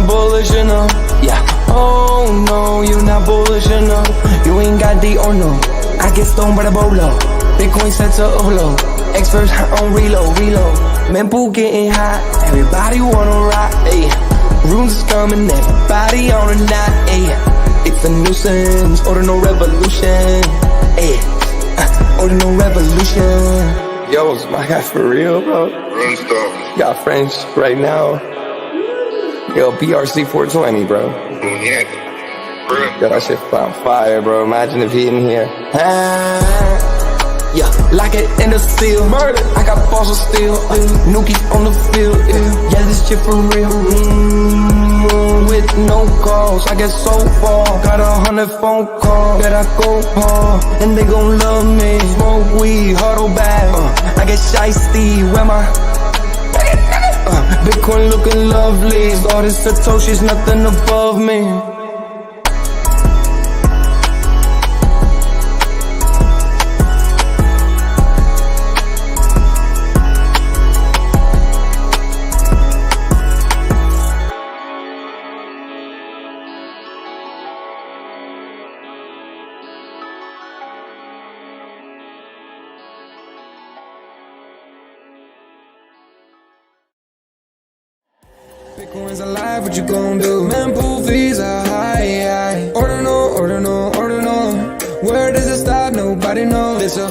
not bullish enough. Yeah, oh no, you not bullish enough. You ain't got D or no. I get stoned by the bolo. Bitcoin set to upload. Experts on reload. Mempool getting hot. Everybody wanna rock. Ayy, runes is coming. Everybody on a knot. Ayy, it's a nuisance. Ordinal Revolution. Ayy, Ordinal Revolution. Yo, it's my guy for real, bro. Got French right now. Yo, BRC 420, bro. Yo, that shit on fire, bro. Imagine if he in here. Yeah, like it in the steel. Murder. I got balls of steel. Nookies on the field. Yeah, this shit for real. With no calls, I get so far. Got 100 phone calls that I go hard, and they gon' love me. Smoke weed, huddle back. I get shiesty. Where my Bitcoin looking lovely. All this Satoshi's nothing above me. Bitcoin's alive, what you gon' do? Mempool fees are high. Ordinal. Where does it start? Nobody knows. It's a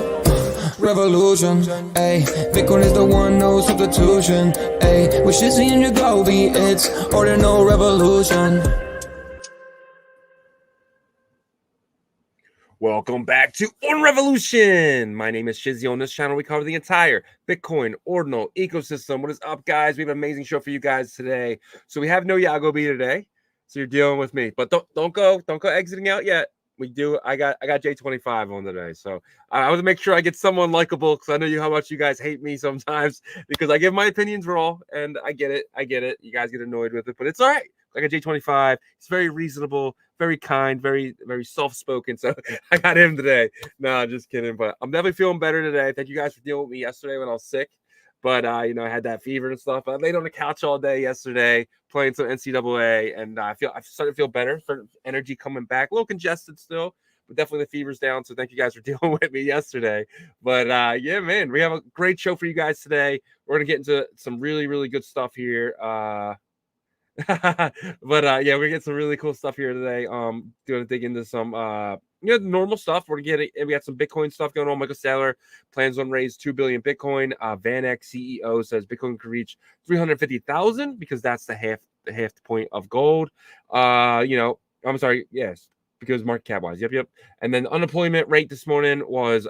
revolution. Ayy, Bitcoin is the one, no substitution. Ayy, with Shizzy and Yagobi, it's Ordinal Revolution. Welcome back to Ordinal Revolution. My name is Shizzy. On this channel, we cover the entire Bitcoin Ordinal ecosystem. What is up, guys? We have an amazing show for you guys today. So we have no Yagobi today, so you're dealing with me. But don't go exiting out yet. We do. I got J25 on today, so I want to make sure I get someone likable because I know how much you guys hate me sometimes because I give my opinions raw, and I get it. You guys get annoyed with it, but it's all right. I got J25. He's very reasonable, very kind, very soft-spoken. So I got him today. No, just kidding. But I'm definitely feeling better today. Thank you guys for dealing with me yesterday when I was sick. But I had that fever and stuff. I laid on the couch all day yesterday playing some NCAA, and I started to feel better. Energy coming back, a little congested still, but definitely the fever's down. So thank you guys for dealing with me yesterday. But yeah, man, we have a great show for you guys today. We're gonna get into some really good stuff here. But yeah, we're getting some really cool stuff here today. Gonna dig into some normal stuff. We got some Bitcoin stuff going on. Michael Saylor plans on raise 2 billion Bitcoin. VanEck CEO says Bitcoin could reach 350,000 because that's the half point of gold. I'm sorry, yes, because market cap wise. Yep. And then the unemployment rate this morning was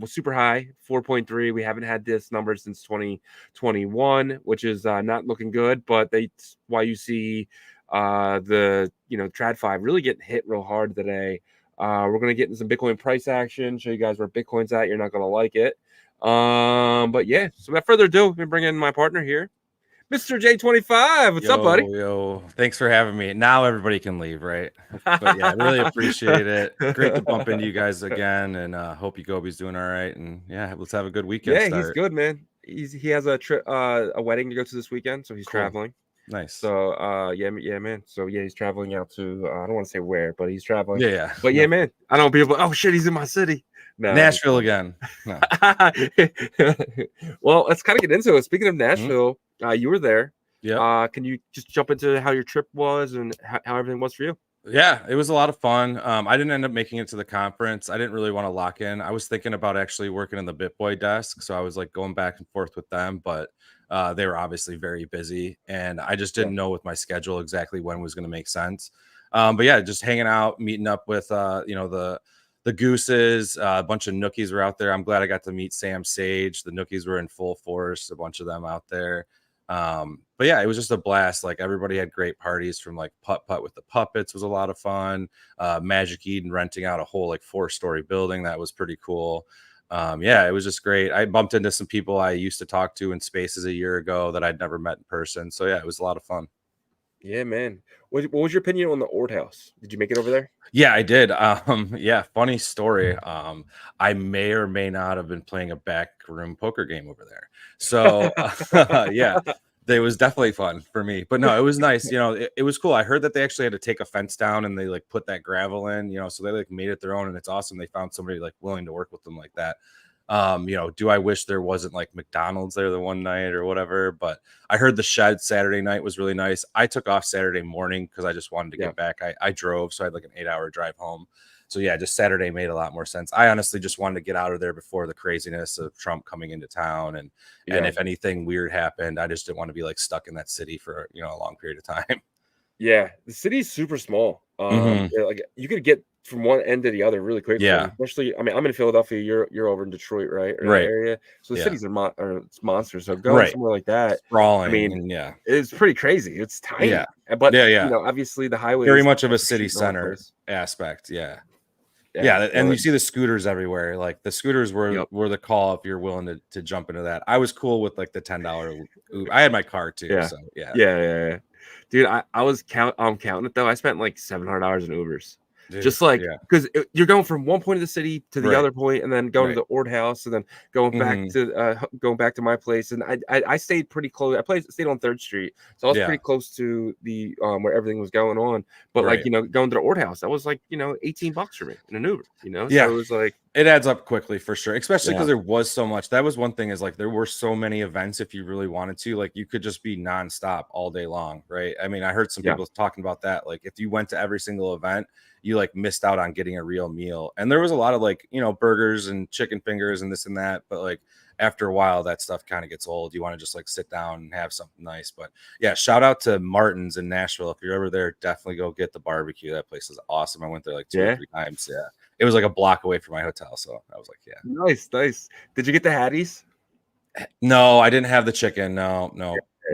super high, 4.3. We haven't had this number since 2021, which is not looking good. But that's why you see the TradFi really getting hit real hard today. We're gonna get into some Bitcoin price action, show you guys where Bitcoin's at. You're not gonna like it. But yeah, so without further ado, let me bring in my partner here, Mr. J25. What's up, buddy? Yo, thanks for having me. Now everybody can leave, right? But yeah, I really appreciate it. Great to bump into you guys again, and hope Yagobi's doing all right. And yeah, let's have a good weekend. Yeah, he's good, man. He has a trip, a wedding to go to this weekend, so he's traveling. Nice. So yeah, man. So yeah, he's traveling out to I don't want to say where, but he's traveling. Yeah. But yeah, man. I don't know people. Oh shit, he's in my city. No, Nashville again. No. Well, let's kind of get into it. Speaking of Nashville, you were there. Yeah. Can you just jump into how your trip was and how everything was for you? Yeah, it was a lot of fun. I didn't end up making it to the conference. I didn't really want to lock in. I was thinking about actually working in the BitBoy desk, so I was like going back and forth with them, but they were obviously very busy, and I just didn't know with my schedule exactly when was going to make sense. But yeah, just hanging out, meeting up with the Gooses, a bunch of Nookies were out there. I'm glad I got to meet Sam Sage. The Nookies were in full force, a bunch of them out there. But yeah, it was just a blast. Like everybody had great parties, from like putt with the puppets was a lot of fun. Magic Eden renting out a whole like 4-story building. That was pretty cool. Yeah, it was just great. I bumped into some people I used to talk to in spaces a year ago that I'd never met in person. So yeah, it was a lot of fun. Yeah, man. What was your opinion on the Ord House? Did you make it over there? Yeah, I did. Yeah, funny story. I may or may not have been playing a backroom poker game over there. So yeah, It was definitely fun for me, but no, it was nice. It was cool. I heard that they actually had to take a fence down and they like put that gravel in, so they like made it their own, and it's awesome. They found somebody like willing to work with them like that. Do I wish there wasn't like McDonald's there the one night or whatever, but I heard the shed Saturday night was really nice. I took off Saturday morning because I just wanted to get back. I drove, so I had like an 8-hour drive home. So yeah, just Saturday made a lot more sense. I honestly just wanted to get out of there before the craziness of Trump coming into town, and if anything weird happened, I just didn't want to be like stuck in that city for a long period of time. Yeah, the city's super small. Like you could get from one end to the other really quick. Yeah. Especially, I mean, I'm in Philadelphia. You're over in Detroit, right? Or that area. So the cities are it's monsters. So going somewhere like that, sprawling. I mean, and, it's pretty crazy. It's tiny. Yeah. But obviously the highway very much of a city center aspect. Yeah. Yeah, and you see the scooters everywhere. Like the scooters were the call if you're willing to jump into that. I was cool with like the $10 Uber. I had my car too. Yeah. So Yeah. Dude, I was counting it though. I spent like $700 in Ubers. Dude, just like because you're going from one point of the city to the other point, and then going to the Ord house, and then going back to my place. And I stayed pretty close. I stayed on 3rd Street, so I was pretty close to the where everything was going on. But like going to the Ord house, that was like $18 for me in an Uber. So it was like it adds up quickly for sure, especially because there was so much. That was one thing, is like there were so many events. If you really wanted to, like you could just be nonstop all day long, right? I mean, I heard some people talking about that. Like if you went to every single event, you like missed out on getting a real meal. And there was a lot of like burgers and chicken fingers and this and that, but like after a while that stuff kind of gets old. You want to just like sit down and have something nice. But yeah, shout out to Martin's in Nashville. If you're ever there, definitely go get the barbecue. That place is awesome. I went there like 2 or 3 times. Yeah, it was like a block away from my hotel, so I was like, nice. Did you get the Hatties? No, I didn't have the chicken. No.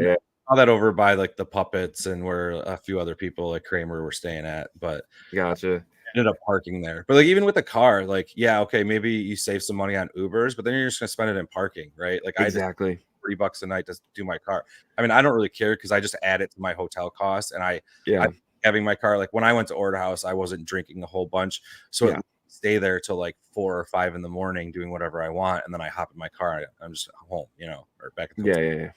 I saw that over by like the Puppets and where a few other people like Kramer were staying at, but gotcha. Ended up parking there. But like even with the car, like okay, maybe you save some money on Ubers, but then you're just gonna spend it in parking, right? Like exactly. I just $3 a night to do my car. I mean, I don't really care because I just add it to my hotel costs, and I'm having my car. Like when I went to Order House, I wasn't drinking a whole bunch, so I stay there till like 4 or 5 in the morning doing whatever I want, and then I hop in my car. I'm just home, or back at the hotel.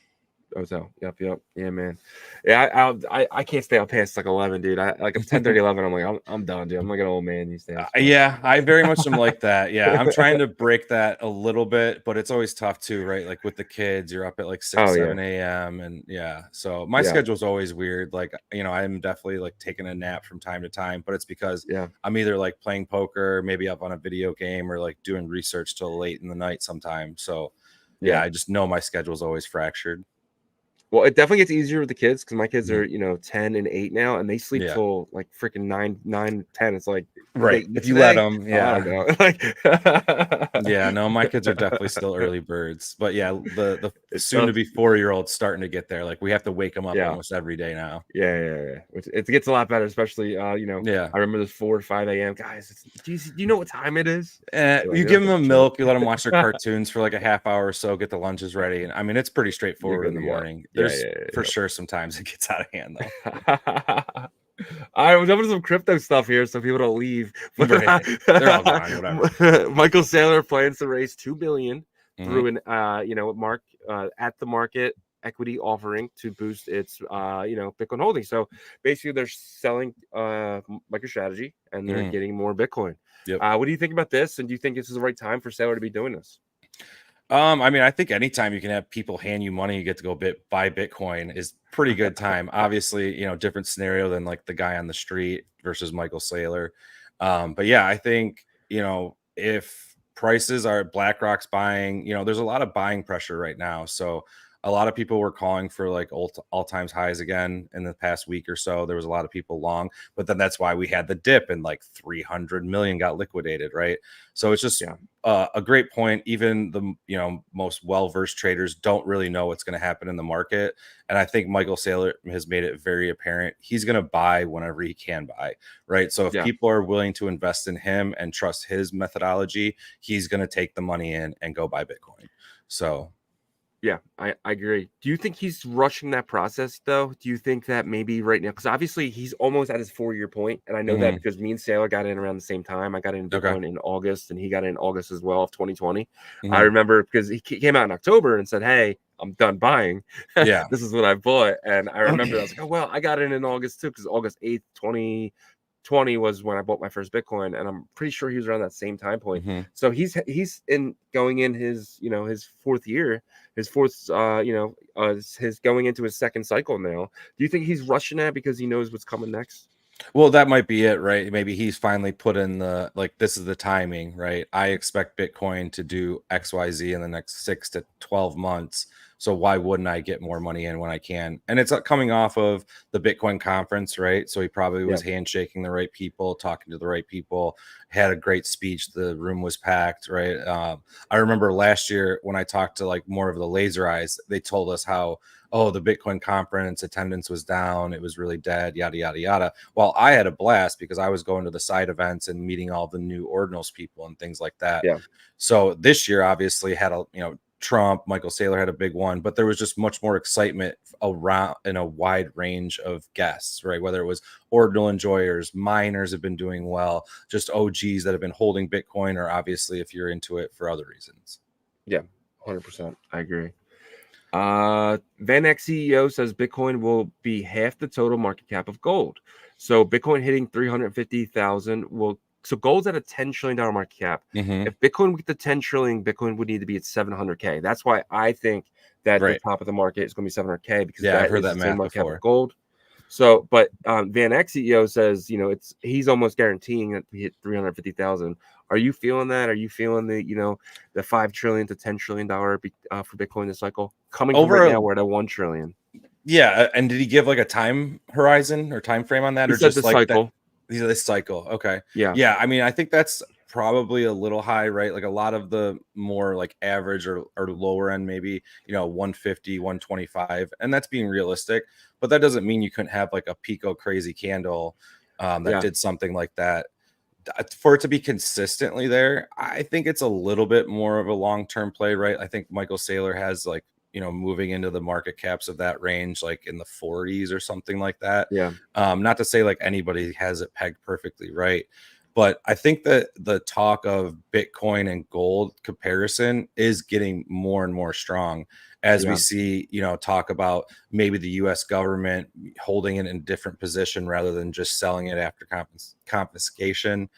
Hotel. Yep. Yeah, man. Yeah, I can't stay up past like 11, dude. I like 10:30, 11. I'm like, I'm done, dude. I'm like an old man these days. Yeah, I very much am like that. Yeah, I'm trying to break that a little bit, but it's always tough too, right? Like with the kids, you're up at like 6, 7 a.m. and so my schedule's always weird. Like I'm definitely like taking a nap from time to time, but it's because I'm either like playing poker, maybe up on a video game, or like doing research till late in the night sometimes. So I just know my schedule's always fractured. Well, it definitely gets easier with the kids because my kids are, 10 and 8 now, and they sleep till like freaking 9, 10. It's like if you let them, no, my kids are definitely still early birds, but the soon to be 4-year-old starting to get there. Like we have to wake them up almost every day now. Yeah. It gets a lot better, especially I remember this 4 or 5 a.m. guys. Do you know what time it is? You give them a milk, you let them watch their cartoons for like a half hour or so, get the lunches ready, and I mean it's pretty straightforward in the morning. There's for sure sometimes it gets out of hand though. All right, we're jumping to some crypto stuff here so people don't leave. They're all gone, whatever. Michael Saylor plans to raise $2 billion through an at the market equity offering to boost its Bitcoin holdings. So basically they're selling MicroStrategy and they're getting more Bitcoin. What do you think about this? And do you think this is the right time for Saylor to be doing this? I mean, I think anytime you can have people hand you money, you get to go buy Bitcoin is pretty good time. Obviously, different scenario than like the guy on the street versus Michael Saylor. But yeah, I think, if prices are BlackRock's buying, there's a lot of buying pressure right now. So a lot of people were calling for like all-time highs again in the past week or so. There was a lot of people long, but then that's why we had the dip and like 300 million got liquidated, right? So it's just a great point. Even the most well-versed traders don't really know what's going to happen in the market, and I think Michael Saylor has made it very apparent he's going to buy whenever he can buy, right? So if people are willing to invest in him and trust his methodology, he's going to take the money in and go buy Bitcoin. So. Yeah, I agree. Do you think he's rushing that process, though? Do you think that maybe right now, because obviously he's almost at his 4-year point, and I know that because me and Saylor got in around the same time. I got in Bitcoin in August, and he got in August as well of 2020. I remember because he came out in October and said, hey, I'm done buying. Yeah. This is what I bought. And I remember I was like, oh well, I got it in August too, because August 8th, 2020 was when I bought my first Bitcoin, and I'm pretty sure he was around that same time point. Mhm. So he's going in his his fourth year, his fourth his going into his second cycle now. Do you think he's rushing that because he knows what's coming next? Well, that might be it, right? Maybe he's finally put in the like, this is the timing, right? I expect Bitcoin to do XYZ in the next 6 to 12 months. So why wouldn't I get more money in when I can? And it's coming off of the Bitcoin conference, right? So he probably was handshaking the right people, talking to the right people, had a great speech. The room was packed, right? I remember last year when I talked to like more of the laser eyes, they told us how, oh, the Bitcoin conference attendance was down. It was really dead, yada, yada, yada. Well, I had a blast because I was going to the side events and meeting all the new Ordinals people and things like that. Yeah. So this year obviously had Trump, Michael Saylor had a big one, but there was just much more excitement around in a wide range of guests, right? Whether it was Ordinal enjoyers, miners have been doing well, just OGs that have been holding Bitcoin, or obviously if you're into it for other reasons. Yeah, 100%. I agree. VanEck CEO says Bitcoin will be half the total market cap of gold. So Bitcoin hitting 350,000 will. So gold's at a $10 trillion market cap. Mhm. If Bitcoin would get to 10 trillion, Bitcoin would need to be at 700K. That's why I think that the top of the market is going to be 700K, because I've heard is that the same math market cap before. of gold. So, but VanEck CEO says, he's almost guaranteeing that we hit 350,000. Are you feeling that? Are you feeling the the $5 trillion to $10 trillion for Bitcoin this cycle coming from right now? We're at a 1 trillion. Yeah, and did he give like a time horizon or time frame on that, He or said just the like cycle? that? These are this cycle. Okay. Yeah. Yeah. I mean, I think that's probably a little high, right? Like a lot of the more like average or lower end, maybe, 150, 125. And that's being realistic. But that doesn't mean you couldn't have like a Pico crazy candle that did something like that. For it to be consistently there, I think it's a little bit more of a long-term play, right? I think Michael Saylor has like, moving into the market caps of that range, like in the 40s or something like that. Yeah. Not to say like anybody has it pegged perfectly right, but I think that the talk of Bitcoin and gold comparison is getting more and more strong as we see, talk about maybe the US government holding it in a different position rather than just selling it after confiscation.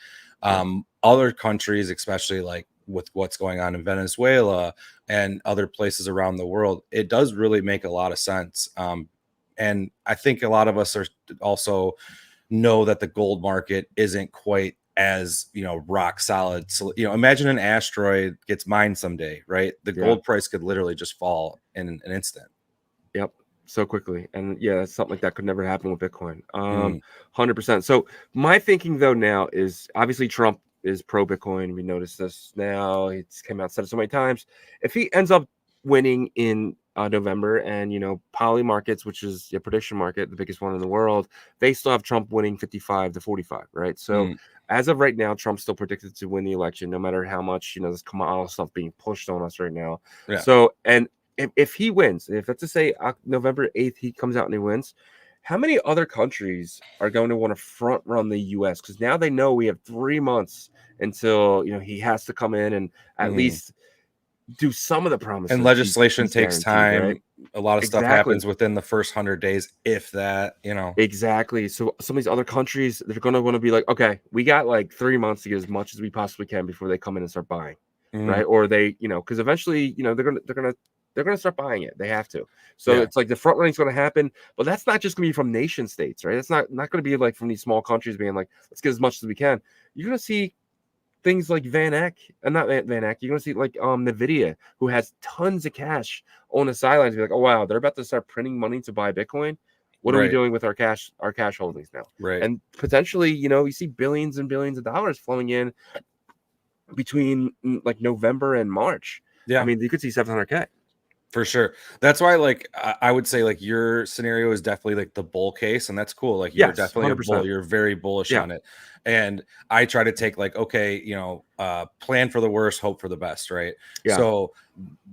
Other countries, especially like with what's going on in Venezuela and other places around the world, it does really make a lot of sense. And I think a lot of us are also know that the gold market isn't quite as rock solid. So imagine an asteroid gets mined someday, right? The gold price could literally just fall in an instant. Yep, so quickly. And something like that could never happen with Bitcoin. 100%. So my thinking though now is, obviously Trump is pro Bitcoin. We noticed this now. It's came out, said it so many times. If he ends up winning in November, and Poly Markets, which is a prediction market, the biggest one in the world, they still have Trump winning 55 to 45, right? So as of right now, Trump's still predicted to win the election, no matter how much this commodity stuff being pushed on us right now. So, and if he wins, if let's just say November 8th he comes out and he wins, how many other countries are going to want to front run the US? Because now they know we have 3 months until he has to come in and at least do some of the promises. And legislation takes time. Right? A lot of stuff happens within the first 100 days, if that, Exactly. So some of these other countries, they're going to want to be like, okay, we got like 3 months to get as much as we possibly can before they come in and start buying, right? Or they, because eventually, they're gonna start buying it. They have to. So it's like the front running is going to happen, but that's not just going to be from nation states, right? It's not going to be like from these small countries being like, let's get as much as we can. You're going to see things like VanEck, not VanEck. You're going to see like Nvidia, who has tons of cash on the sidelines. Be like, oh wow, they're about to start printing money to buy Bitcoin. What are we doing with our cash holdings now? Right. And potentially, you see billions and billions of dollars flowing in between like November and March. Yeah. I mean, you could see 700K. For sure. That's why, like, I would say, like, your scenario is definitely like the bull case, and that's cool. Like, you're definitely 100%. A bull. You're very bullish on it. And I try to take like, okay, plan for the worst, hope for the best, right? So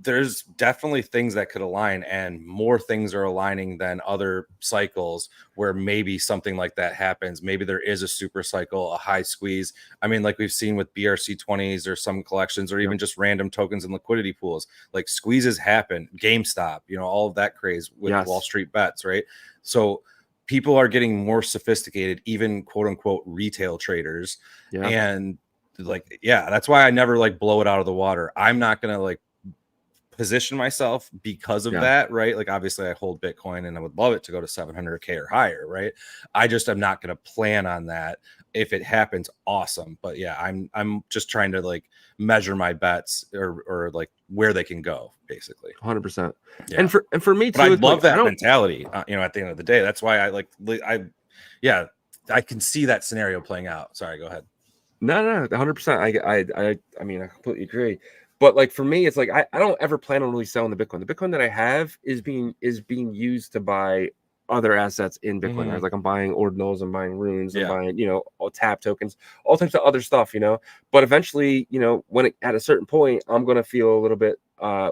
there's definitely things that could align, and more things are aligning than other cycles where maybe something like that happens. Maybe there is a super cycle, a high squeeze. I mean, like we've seen with BRC20s or some collections, or even just random tokens and liquidity pools, like squeezes happen. GameStop, all of that craze with Wall Street bets, right? So people are getting more sophisticated, even quote unquote retail traders. And like, that's why I never like blow it out of the water. I'm not going to like position myself because of that, right? Like obviously I hold Bitcoin and I would love it to go to 700K or higher, right? I just am not going to plan on that. If it happens, awesome. But I'm just trying to like measure my bets or like where they can go, basically. 100%. And for me too, I love that mentality. At the end of the day, that's why I can see that scenario playing out. Sorry, go ahead. No, 100%. I mean, I completely agree. But like for me, it's like I don't ever plan on really selling the Bitcoin. The Bitcoin that I have is being used to buy other assets in Bitcoin. Right? Like I'm buying ordinals, I'm buying runes, I'm buying, all tap tokens, all types of other stuff, But eventually, when at a certain point, I'm gonna feel a little bit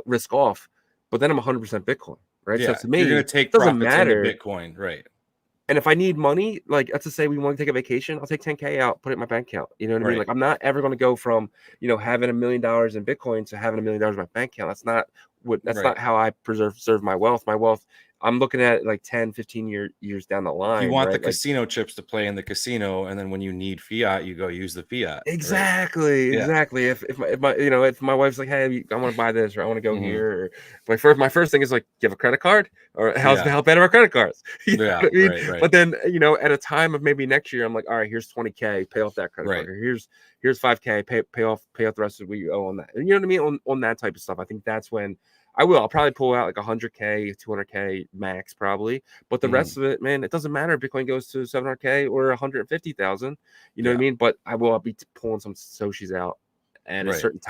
risk off, but then I'm 100% Bitcoin, right? So to me, you're gonna take it doesn't profits matter. into Bitcoin, right? And if I need money, like let's just say we want to take a vacation, I'll take 10K out, put it in my bank account. You know what I mean? Like I'm not ever going to go from, having $1 million in Bitcoin to having $1 million in my bank account. That's not not how I preserve my wealth. My wealth, I'm looking at like 10, 15 years down the line. You want the casino chips to play in the casino, and then when you need fiat, you go use the fiat. Exactly. If my wife's like, hey, I want to buy this or I want to go here, or my first thing is like, do you have a credit card, or how's the help out of our credit cards? You know what I mean? Right. But then at a time of maybe next year, I'm like, all right, here's 20K, pay off that credit card, or here's 5K, pay off the rest of what you owe on that. And you know what I mean? On that type of stuff. I think that's when I'll probably pull out like 100K, 200K max probably, but the rest of it, man, it doesn't matter if Bitcoin goes to 700K or 150,000, you know what I mean? But I'll be pulling some Soshis out at a certain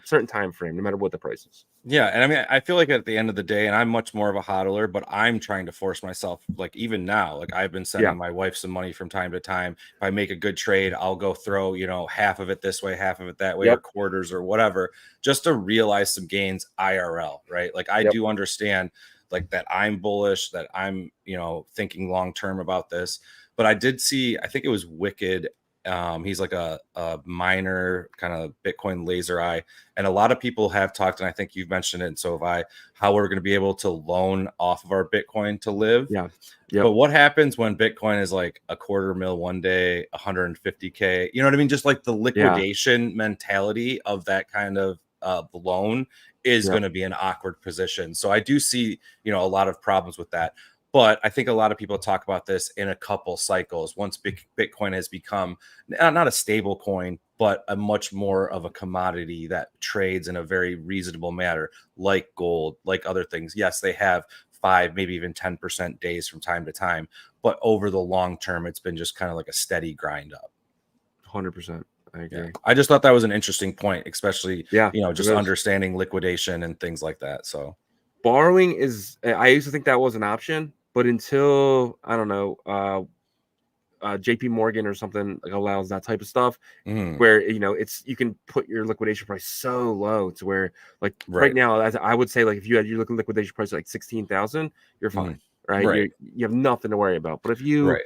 certain time frame, no matter what the price is. Yeah, and I mean, I feel like at the end of the day, and I'm much more of a hodler, but I'm trying to force myself, like even now, like I've been sending my wife some money from time to time. If I make a good trade, I'll go throw, half of it this way, half of it that way, or quarters or whatever, just to realize some gains IRL, right? Like I do understand like that I'm bullish, that I'm, thinking long-term about this, but I did see, I think it was Wicked. He's like a miner kind of Bitcoin laser eye, and a lot of people have talked, and I think you've mentioned it, and so have I, how we're going to be able to loan off of our Bitcoin to live. But what happens when Bitcoin is like $250,000 one day, 150K? You know what I mean? Just like the liquidation mentality of that kind of loan is going to be an awkward position. So I do see, a lot of problems with that. But I think a lot of people talk about this in a couple cycles. Once Bitcoin has become not a stable coin, but a much more of a commodity that trades in a very reasonable manner, like gold, like other things. Yes, they have 5, maybe even 10% days from time to time, but over the long term, it's been just kind of like a steady grind up. 100%. I agree. Yeah. I just thought that was an interesting point, especially, just understanding liquidation and things like that. So borrowing I used to think that was an option. But until, I don't know, JP Morgan or something like allows that type of stuff, where, you can put your liquidation price so low to where like right now, I would say like if you had your liquidation price like 16,000, you're fine, right? You have nothing to worry about. But if you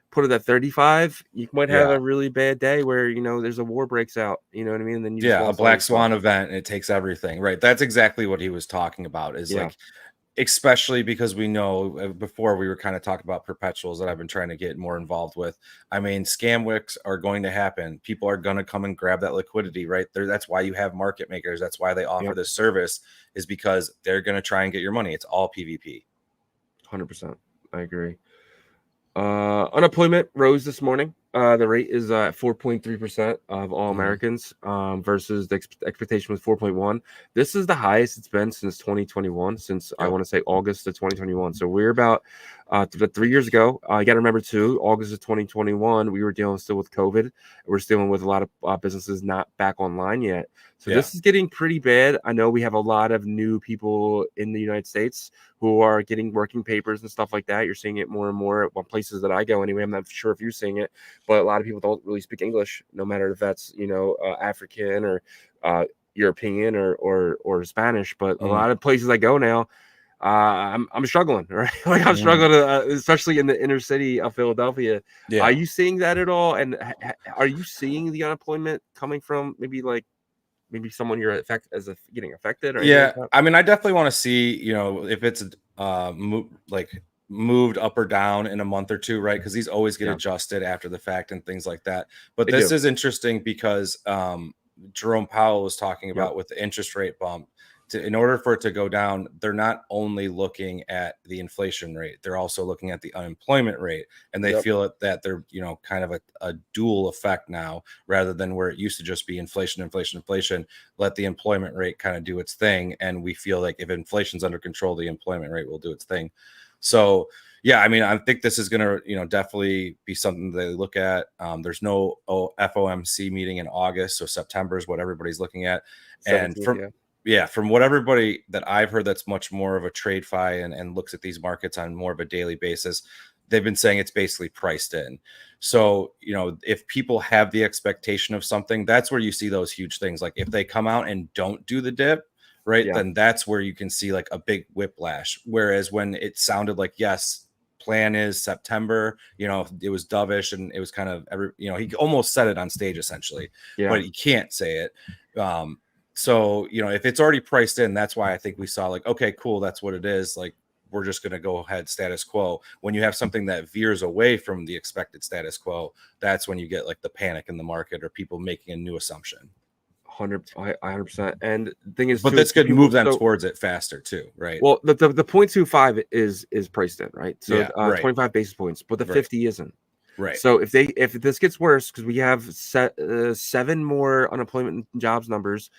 put it at 35, you might have a really bad day where, there's a war breaks out, you know what I mean? And then you a black swan event, and it takes everything, right? That's exactly what he was talking about is like, especially because we know before we were kind of talking about perpetuals that I've been trying to get more involved with. I mean, scam wicks are going to happen. People are going to come and grab that liquidity, right? That's why you have market makers. That's why they offer this service, is because they're going to try and get your money. It's all PvP. 100%. I agree. Unemployment rose this morning. The rate is 4.3% of all Americans, versus the expectation was 4.1. This is the highest it's been since 2021, since I want to say August of 2021. So we're about 3 years ago. You got to remember too, August of 2021, we were dealing still with COVID. We're still dealing with a lot of businesses not back online yet. So this is getting pretty bad. I know we have a lot of new people in the United States who are getting working papers and stuff like that. You're seeing it more and more at places that I go anyway. I'm not sure if you're seeing it, but a lot of people don't really speak English, no matter if that's, African or European or Spanish, but a Mm. lot of places I go now, I'm struggling, right? Like I'm Mm. struggling to, especially in the inner city of Philadelphia. Yeah. Are you seeing that at all? And are you seeing the unemployment coming from maybe someone you're getting affected or anything Yeah, like that? I mean, I definitely want to see, if it's moved up or down in a month or two, right? Because these always get Yeah, adjusted after the fact and things like that. But they this do. is interesting because Jerome Powell was talking Yep. about with the interest rate bump. In order for it to go down, they're not only looking at the inflation rate, they're also looking at the unemployment rate. And they Yep. feel that they're, kind of a dual effect now, rather than where it used to just be inflation, inflation, inflation. Let the employment rate kind of do its thing. And we feel like if inflation's under control, the employment rate will do its thing. So, yeah, I mean, I think this is going to, definitely be something they look at. There's no FOMC meeting in August. So September is what everybody's looking at. And 17th, from what everybody that I've heard that's much more of a trade fi and looks at these markets on more of a daily basis, they've been saying it's basically priced in. So, if people have the expectation of something, that's where you see those huge things. Like if they come out and don't do the dip, right, Yeah. then that's where you can see like a big whiplash. Whereas when it sounded like, yes, plan is September, it was dovish and it was kind of he almost said it on stage essentially, Yeah. but he can't say it. So, if it's already priced in, that's why I think we saw like, okay, cool, that's what it is. Like, we're just going to go ahead status quo. When you have something that veers away from the expected status quo, that's when you get like the panic in the market or people making a new assumption. 100%. And the thing is, but too, this could move them so, towards it faster too, right? well, the 0.25 is priced in, right? So Yeah, right. 25 basis points, but the 50 isn't. Right. So if this gets worse, because we have 7 more unemployment jobs numbers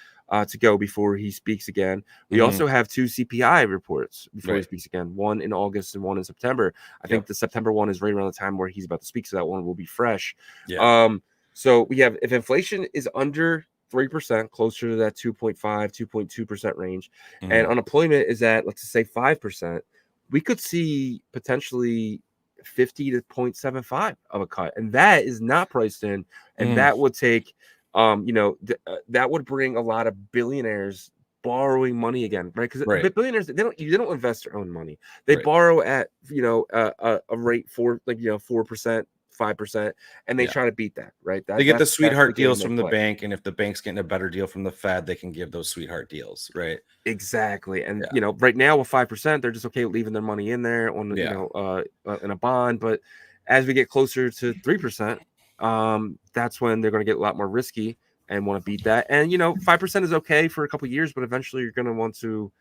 to go before he speaks again. We also have 2 CPI reports before he speaks again, one in August and one in September. I think the September one is right around the time where he's about to speak, so that one will be fresh. Yeah. So we have, if inflation is under 3%, closer to that 2.5, 2.2% range, and unemployment is at, let's just say 5%, we could see potentially 50 to 0.75 of a cut, and that is not priced in, and that would take that would bring a lot of billionaires borrowing money again, right? Because billionaires, they don't invest their own money, they borrow at a rate for 4%, 5%, and they try to beat that, right? They get the sweetheart deals from the bank, and if the bank's getting a better deal from the Fed, they can give those sweetheart deals, right? Exactly. And right now with 5%, they're just okay with leaving their money in there on in a bond. But as we get closer to 3%, that's when they're going to get a lot more risky and want to beat that. And 5% is okay for a couple of years, but eventually you're going to want to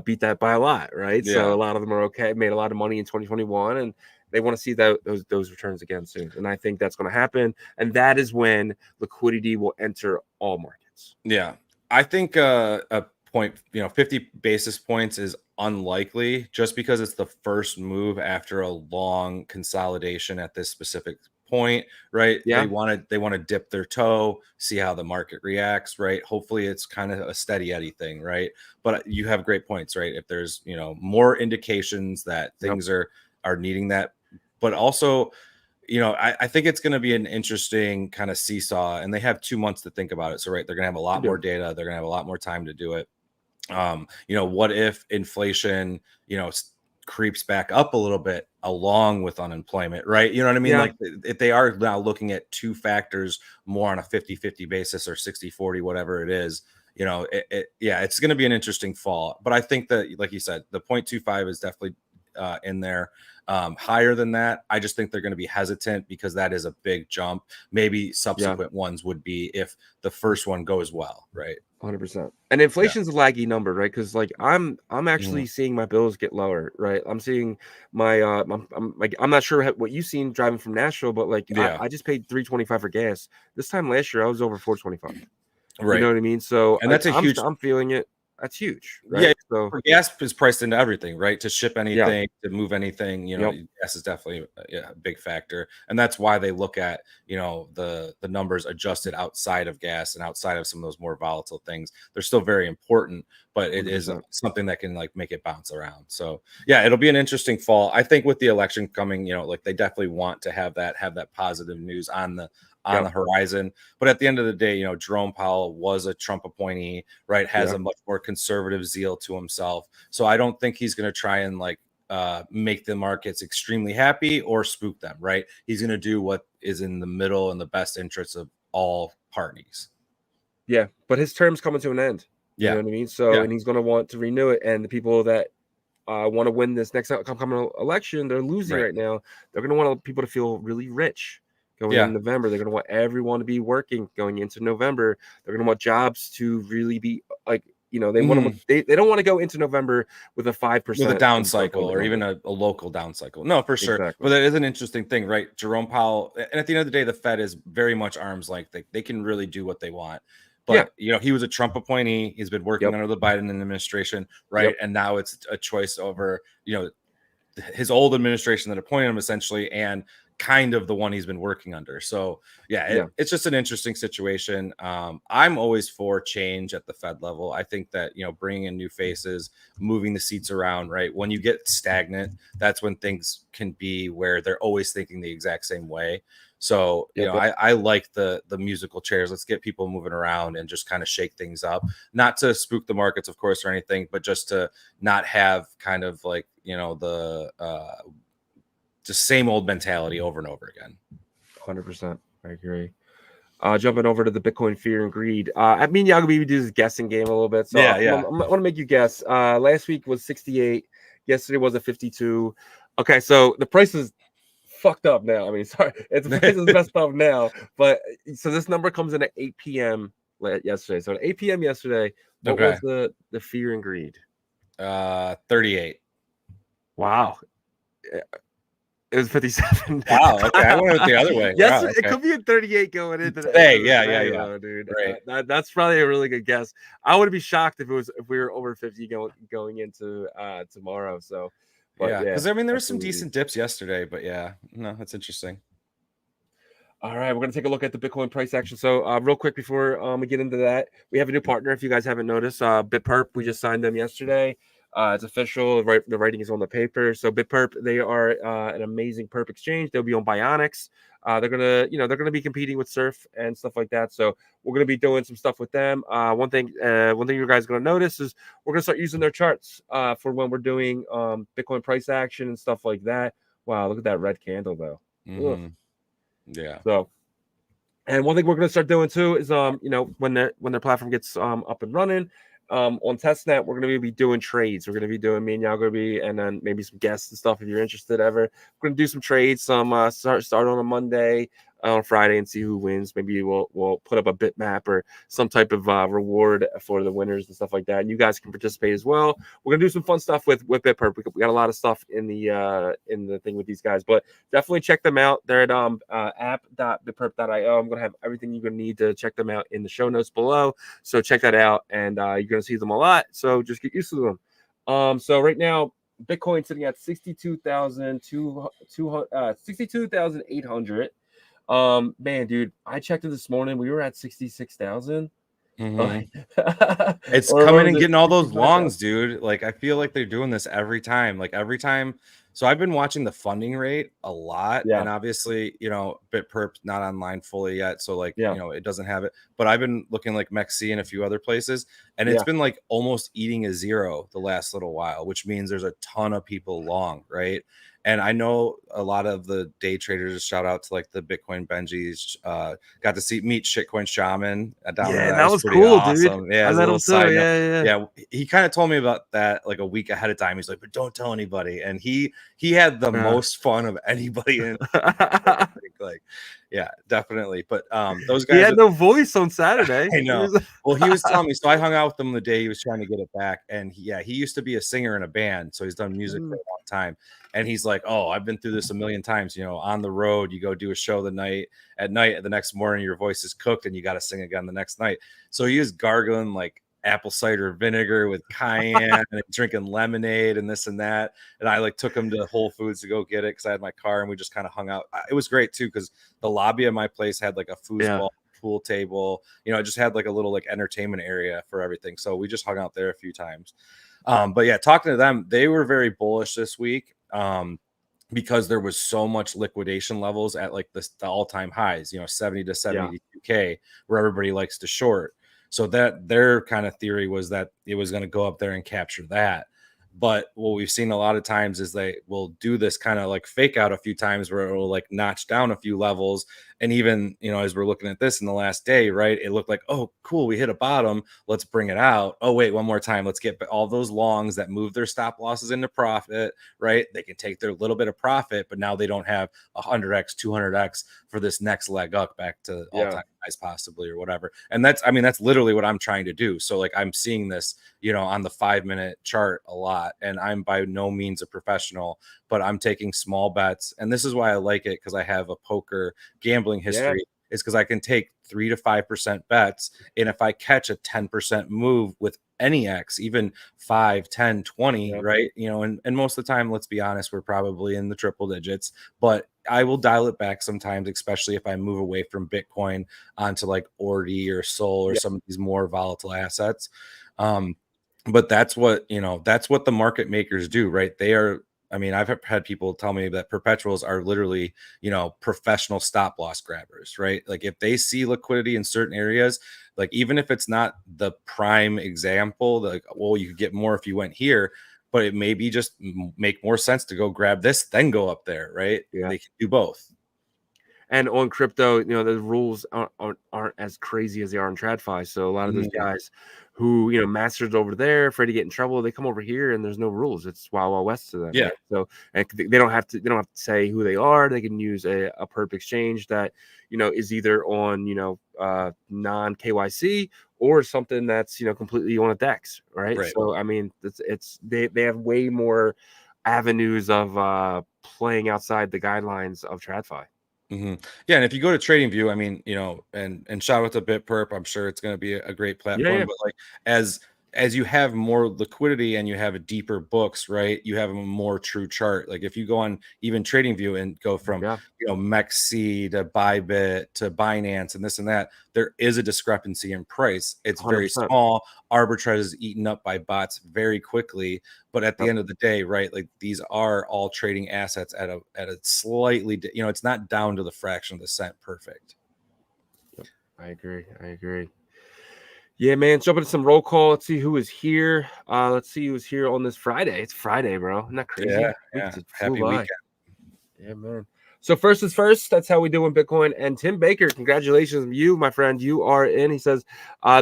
beat that by a lot, right? So a lot of them are okay, made a lot of money in 2021, and they want to see those returns again soon. And I think that's going to happen, and that is when liquidity will enter all markets. Yeah, I think a point, 50 basis points is unlikely, just because it's the first move after a long consolidation at this specific point, right? Yeah. They want to dip their toe, see how the market reacts, right? Hopefully it's kind of a steady Eddie thing, right? But you have great points, right? If there's more indications that things are needing that, but also I think it's going to be an interesting kind of seesaw, and they have 2 months to think about it. So, right, they're going to have a lot more data. They're going to have a lot more time to do it. What if inflation, creeps back up a little bit along with unemployment, right? You know what I mean? Yeah. Like if they are now looking at 2 factors more on a 50-50 basis or 60-40, whatever it is, it's going to be an interesting fall. But I think that, like you said, the 0.25 is definitely in there. Higher than that, I just think they're going to be hesitant because that is a big jump. Maybe subsequent ones would be if the first one goes well, right? 100%. And inflation's a laggy number, right? Because I'm actually seeing my bills get lower, right? I'm seeing my I'm not sure what you've seen driving from Nashville, but I just paid $3.25 for gas. This time last year I was over $4.25. Right. You know what I mean? So and that's I'm feeling it. That's huge, right? Yeah. So gas is priced into everything, right? To ship anything, to move anything, gas is definitely a big factor, and that's why they look at the numbers adjusted outside of gas and outside of some of those more volatile things. They're still very important, but it 100%. Is something that can make it bounce around. So yeah, it'll be an interesting fall. I think with the election coming, they definitely want to have that positive news on on the horizon. But at the end of the day, you know, Jerome Powell was a Trump appointee, right? Has a much more conservative zeal to himself. So I don't think he's going to try and like make the markets extremely happy or spook them, right? He's going to do what is in the middle and the best interests of all parties. Yeah, but his term's coming to an end. You know what I mean? So, and he's going to want to renew it. And the people that want to win this next upcoming election, they're losing right now. They're going to want people to feel really rich going in November. They're going to want everyone to be working going into November. They're going to want jobs to really be like, you know, they want to. They don't want to go into November with a 5% with a down cycle or even a local down cycle. No, for sure. Exactly. But that is an interesting thing, right? Jerome Powell, and at the end of the day, the Fed is very much arm's length. They can really do what they want. But you know, he was a Trump appointee. He's been working under the Biden administration, right? And now it's a choice over, you know, his old administration that appointed him essentially, and kind of the one he's been working under. So it's just an interesting situation. I'm always for change at the Fed level. I think that, you know, bringing in new faces, moving the seats around, right? When you get stagnant, that's when things can be where they're always thinking the exact same way. So, you know, I like the musical chairs. Let's get people moving around and just kind of shake things up, not to spook the markets, of course, or anything, but just to not have kind of like, you know, the just same old mentality over and over again. 100%. I agree. Jumping over to the Bitcoin fear and greed. I mean, Yagobi, we do this guessing game a little bit. So I want to make you guess. Last week was 68. Yesterday was a 52. Okay, so the price is fucked up now. I mean, sorry, the price is messed up now. But so this number comes in at 8 p.m. yesterday. So at 8 p.m. yesterday, what was the fear and greed? 38. Wow. It was 57. Wow. Okay, I went the other way. Yes, wow, it could be a 38 going into the day. Dude. Right. That's probably a really good guess. I would be shocked if we were over 50 going into tomorrow. So, but because I mean there were some decent dips yesterday, but no, that's interesting. All right, we're gonna take a look at the Bitcoin price action. So, real quick before we get into that, we have a new partner. If you guys haven't noticed, BitPerp, we just signed them yesterday. It's official. The writing is on the paper. So BitPerp, they are an amazing perp exchange. They'll be on Bionics. They're gonna be competing with Surf and stuff like that. So we're gonna be doing some stuff with them. One thing you guys are gonna notice is we're gonna start using their charts for when we're doing Bitcoin price action and stuff like that. Wow, look at that red candle though. Yeah. So, and one thing we're gonna start doing too is when their platform gets up and running. On testnet, we're going to be doing trades. We're going to be doing me and Yagobi, and then maybe some guests and stuff if you're interested ever. We're going to do some trades, some start on a Monday, on Friday, and see who wins. Maybe we'll put up a bitmap or some type of reward for the winners and stuff like that. And you guys can participate as well. We're going to do some fun stuff with BitPerp. We got a lot of stuff in the thing with these guys, but definitely check them out. They're at app.bitperp.io. I'm going to have everything you're going to need to check them out in the show notes below. So check that out, and you're going to see them a lot. So just get used to them. So right now, Bitcoin sitting at 62,800. Man, dude, I checked it this morning. We were at 66,000. It's coming and getting all those longs, dude. Like I feel like they're doing this every time. So I've been watching the funding rate a lot, and obviously, you know, BitPerp's not online fully yet, so like, you know, it doesn't have it. But I've been looking like Mexi and a few other places, and it's been like almost eating a zero the last little while, which means there's a ton of people long, right? And I know a lot of the day traders, shout out to like the Bitcoin Benjis, got to meet Shitcoin Shaman down there. That was pretty cool, awesome. Dude. Yeah, a little side note. Yeah. He kind of told me about that like a week ahead of time. He's like, but don't tell anybody. And he had the most fun of anybody in like, yeah, definitely. But those guys, he had no voice on Saturday. I know. Well, he was telling me, so I hung out with him the day he was trying to get it back, and he used to be a singer in a band, so he's done music for a long time. And he's like, oh, I've been through this a million times. You know, on the road, you go do a show at night, the next morning your voice is cooked and you got to sing again the next night. So he is gargling like apple cider vinegar with cayenne and drinking lemonade and this and that. And I like took him to Whole Foods to go get it because I had my car, and we just kind of hung out. It was great too, because the lobby of my place had like a foosball pool table. You know, it just had like a little like entertainment area for everything. So we just hung out there a few times. But yeah, talking to them, they were very bullish this week. because there was so much liquidation levels at like the all-time highs, 70 to 72K, where everybody likes to short. So that their kind of theory was that it was going to go up there and capture that. But what we've seen a lot of times is they will do this kind of like fake out a few times where it will like notch down a few levels. And even, as we're looking at this in the last day, right, it looked like, oh, cool, we hit a bottom. Let's bring it out. Oh, wait, one more time. Let's get all those longs that move their stop losses into profit, right? They can take their little bit of profit, but now they don't have 100x, 200x for this next leg up back to all-time highs possibly or whatever. And that's literally what I'm trying to do. So like I'm seeing this, on the 5-minute chart a lot, and I'm by no means a professional, but I'm taking small bets. And this is why I like it, because I have a poker gambling history, is because I can take 3 to 5% bets. And if I catch a 10% move with any X, even 5, 10, 20, right? And most of the time, let's be honest, we're probably in the triple digits, but I will dial it back sometimes, especially if I move away from Bitcoin onto like Ordi or Sol or some of these more volatile assets. But that's what the market makers do, right? They are, I've had people tell me that perpetuals are literally, professional stop loss grabbers, right? Like if they see liquidity in certain areas, like even if it's not the prime example, like, well, you could get more if you went here, but it may be just make more sense to go grab this, then go up there, right? They can do both. And on crypto, the rules aren't as crazy as they are in TradFi. So a lot of those guys who, masters over there, afraid to get in trouble, they come over here and there's no rules. It's Wild Wild West to them. Yeah. Right? So and they don't have to say who they are. They can use a perp exchange that, is either on, non KYC or something that's, completely on a DEX. Right. So, they have way more avenues of playing outside the guidelines of TradFi. Yeah, and if you go to TradingView, and shout out to BitPerp, I'm sure it's going to be a great platform. But like as you have more liquidity and you have deeper books, right? You have a more true chart. Like if you go on even TradingView and go from MEXC to Bybit to Binance and this and that, there is a discrepancy in price. It's 100%. Very small. Arbitrage is eaten up by bots very quickly. But at the end of the day, right, like these are all trading assets at a slightly, it's not down to the fraction of the cent perfect. I agree. Yeah, man. Jump into some roll call. Let's see who is here. Let's see who's here on this Friday. It's Friday, bro. Isn't that crazy? Yeah. Happy weekend. Yeah, man. So first is first. That's how we do in Bitcoin. And Tim Baker, congratulations, you, my friend. You are in. He says,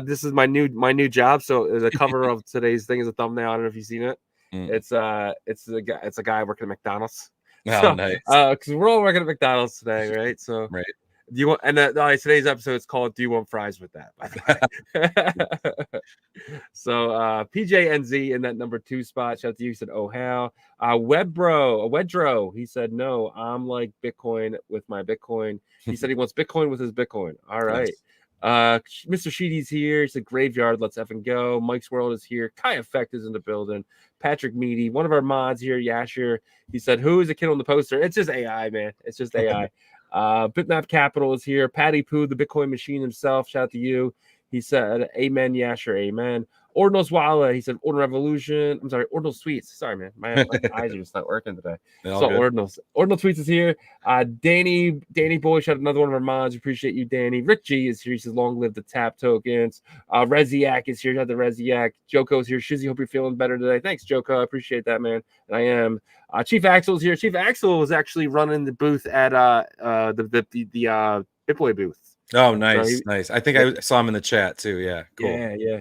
"This is my new job." So the cover of today's thing is a thumbnail. I don't know if you've seen it. It's a guy working at McDonald's. Oh, nice. Because we're all working at McDonald's today, right? So right. Do you want? And today's episode is called "Do You Want Fries with That?" By the way. So PJNZ in that number 2 spot. Shout out to you. He said, "Oh how." Wedro. He said, "No, I'm like Bitcoin with my Bitcoin." He said he wants Bitcoin with his Bitcoin. All right. Mr. Sheedy's here. He said, "Graveyard, let's effing go." Mike's World is here. Kai Effect is in the building. Patrick Meady, one of our mods here, Yasher. He said, "Who is the kid on the poster?" It's just AI, man. It's just AI. Bitmap Capital is here. Patty Poo, the Bitcoin machine himself. Shout out to you. He said, "Amen, Yasher, amen." Ordinals Walla, he said, "Ordinal Revolution." I'm sorry, Ordinal Sweets. Sorry, man. My eyes are just not working today. So Ordinal Tweets is here. Danny Boy, shout out another one of our mods. Appreciate you, Danny. Rick G is here. He says, "Long live the tap tokens." Reziak is here. Shout out to Reziak. Joko's here. Shizzy, hope you're feeling better today. Thanks, Joko. I appreciate that, man. And I am. Chief Axel's here. Chief Axel was actually running the booth at the BitBoy booth. Oh, nice, nice. I think I saw him in the chat too. Yeah, cool. Yeah.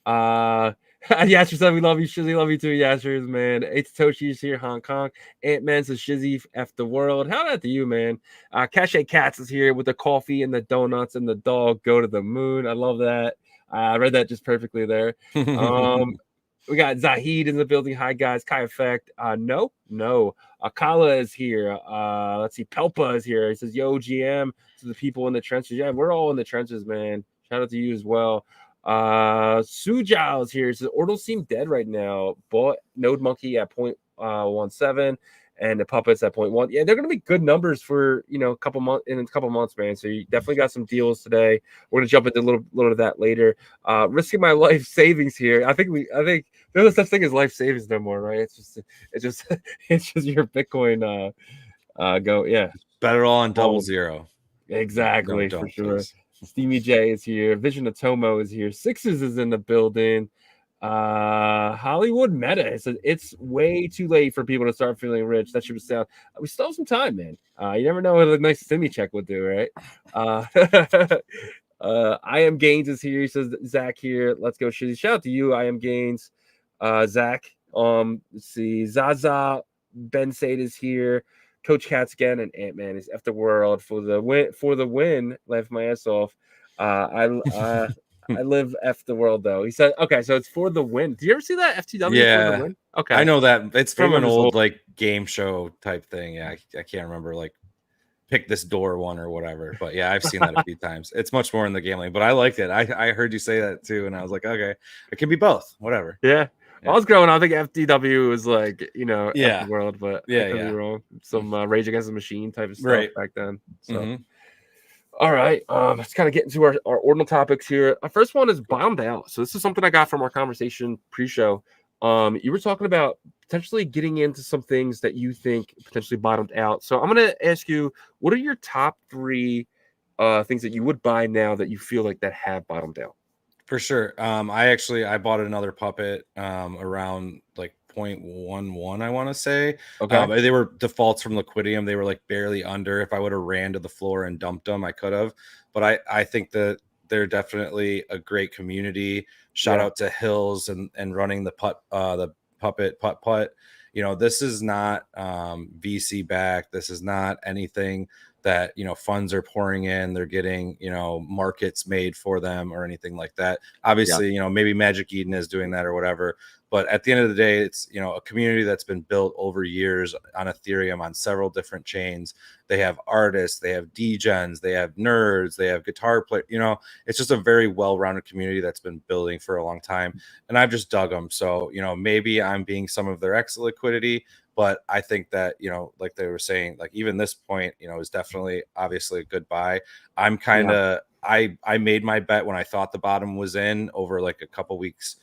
Yasher said, "We love you, Shizzy. Love you too, Yashers, man." Toshi is here, Hong Kong. Ant-Man says, "Shizzy F the world." How about you, man? Cache Cats is here with the coffee and the donuts and the dog go to the moon. I love that. I read that just perfectly there. We got Zahid in the building. Hi, guys. Kai Effect. No. Akala is here. Let's see. Pelpa is here. He says, "Yo, GM," to the people in the trenches. Yeah, we're all in the trenches, man. Shout out to you as well. Sujao is here. He says, "Ordinals seem dead right now. Bought Node Monkey at 0.17 and the puppets at 0.1. Yeah, they're going to be good numbers for a couple months, man. So you definitely got some deals today. We're going to jump into a little of that later. Risking my life savings here. I think there's no such thing as life savings no more, right? It's just it's just your Bitcoin go. Yeah, better all on double zero. Exactly, No, for sure. please. Steamy J is here. Vision of Tomo is here. Sixes is in the building. Hollywood Meta said it's way too late for people to start feeling rich. That should be sound. We still have some time, man. You never know what a nice stimmy check would do, right? I am Gaines is here. He says Zach here. Let's go, Shizzy. Shout out to you. I am Gaines. Zach. Let's see. Zaza Ben Said is here. Coach Katz again, and Ant-Man is after world for the win. Laugh my ass off. I live F the world though. He said, okay, so it's for the win. Do you ever see that FTW for the win? Okay, I know that it's from an old old like game show type thing. Yeah, I can't remember like pick this door one or whatever, but yeah, I've seen that a few times. It's much more in the gambling, but I liked it. I heard you say that too, and I was like, okay, it can be both, whatever. Yeah. When I was growing up, I think FTW was like, F Yeah. the world, but Yeah, I could be wrong. Some Rage Against the Machine type of stuff Right. back then. So, Mhm. all right, let's kind of get into our ordinal topics here. Our first one is bottomed out. So this is something I got from our conversation pre-show. You were talking about potentially getting into some things that you think potentially bottomed out. So I'm going to ask you, what are your top 3 things that you would buy now that you feel like that have bottomed out? For sure. I bought another puppet around like 0.11, I want to say. Okay. They were defaults from Liquidium. They were like barely under. If I would have ran to the floor and dumped them, I could have. But I think that they're definitely a great community. Shout out to Hills and running the puppet putt. This is not VC back. This is not anything that funds are pouring in. They're getting markets made for them or anything like that. Obviously, maybe Magic Eden is doing that or whatever. But at the end of the day, it's a community that's been built over years on Ethereum on several different chains. They have artists, they have degens, they have nerds, they have guitar players. It's just a very well-rounded community that's been building for a long time. And I've just dug them. So maybe I'm being some of their exit liquidity. But I think that, like they were saying, like even this point, is definitely obviously a good buy. I'm kind of, I made my bet when I thought the bottom was in over like a couple weeks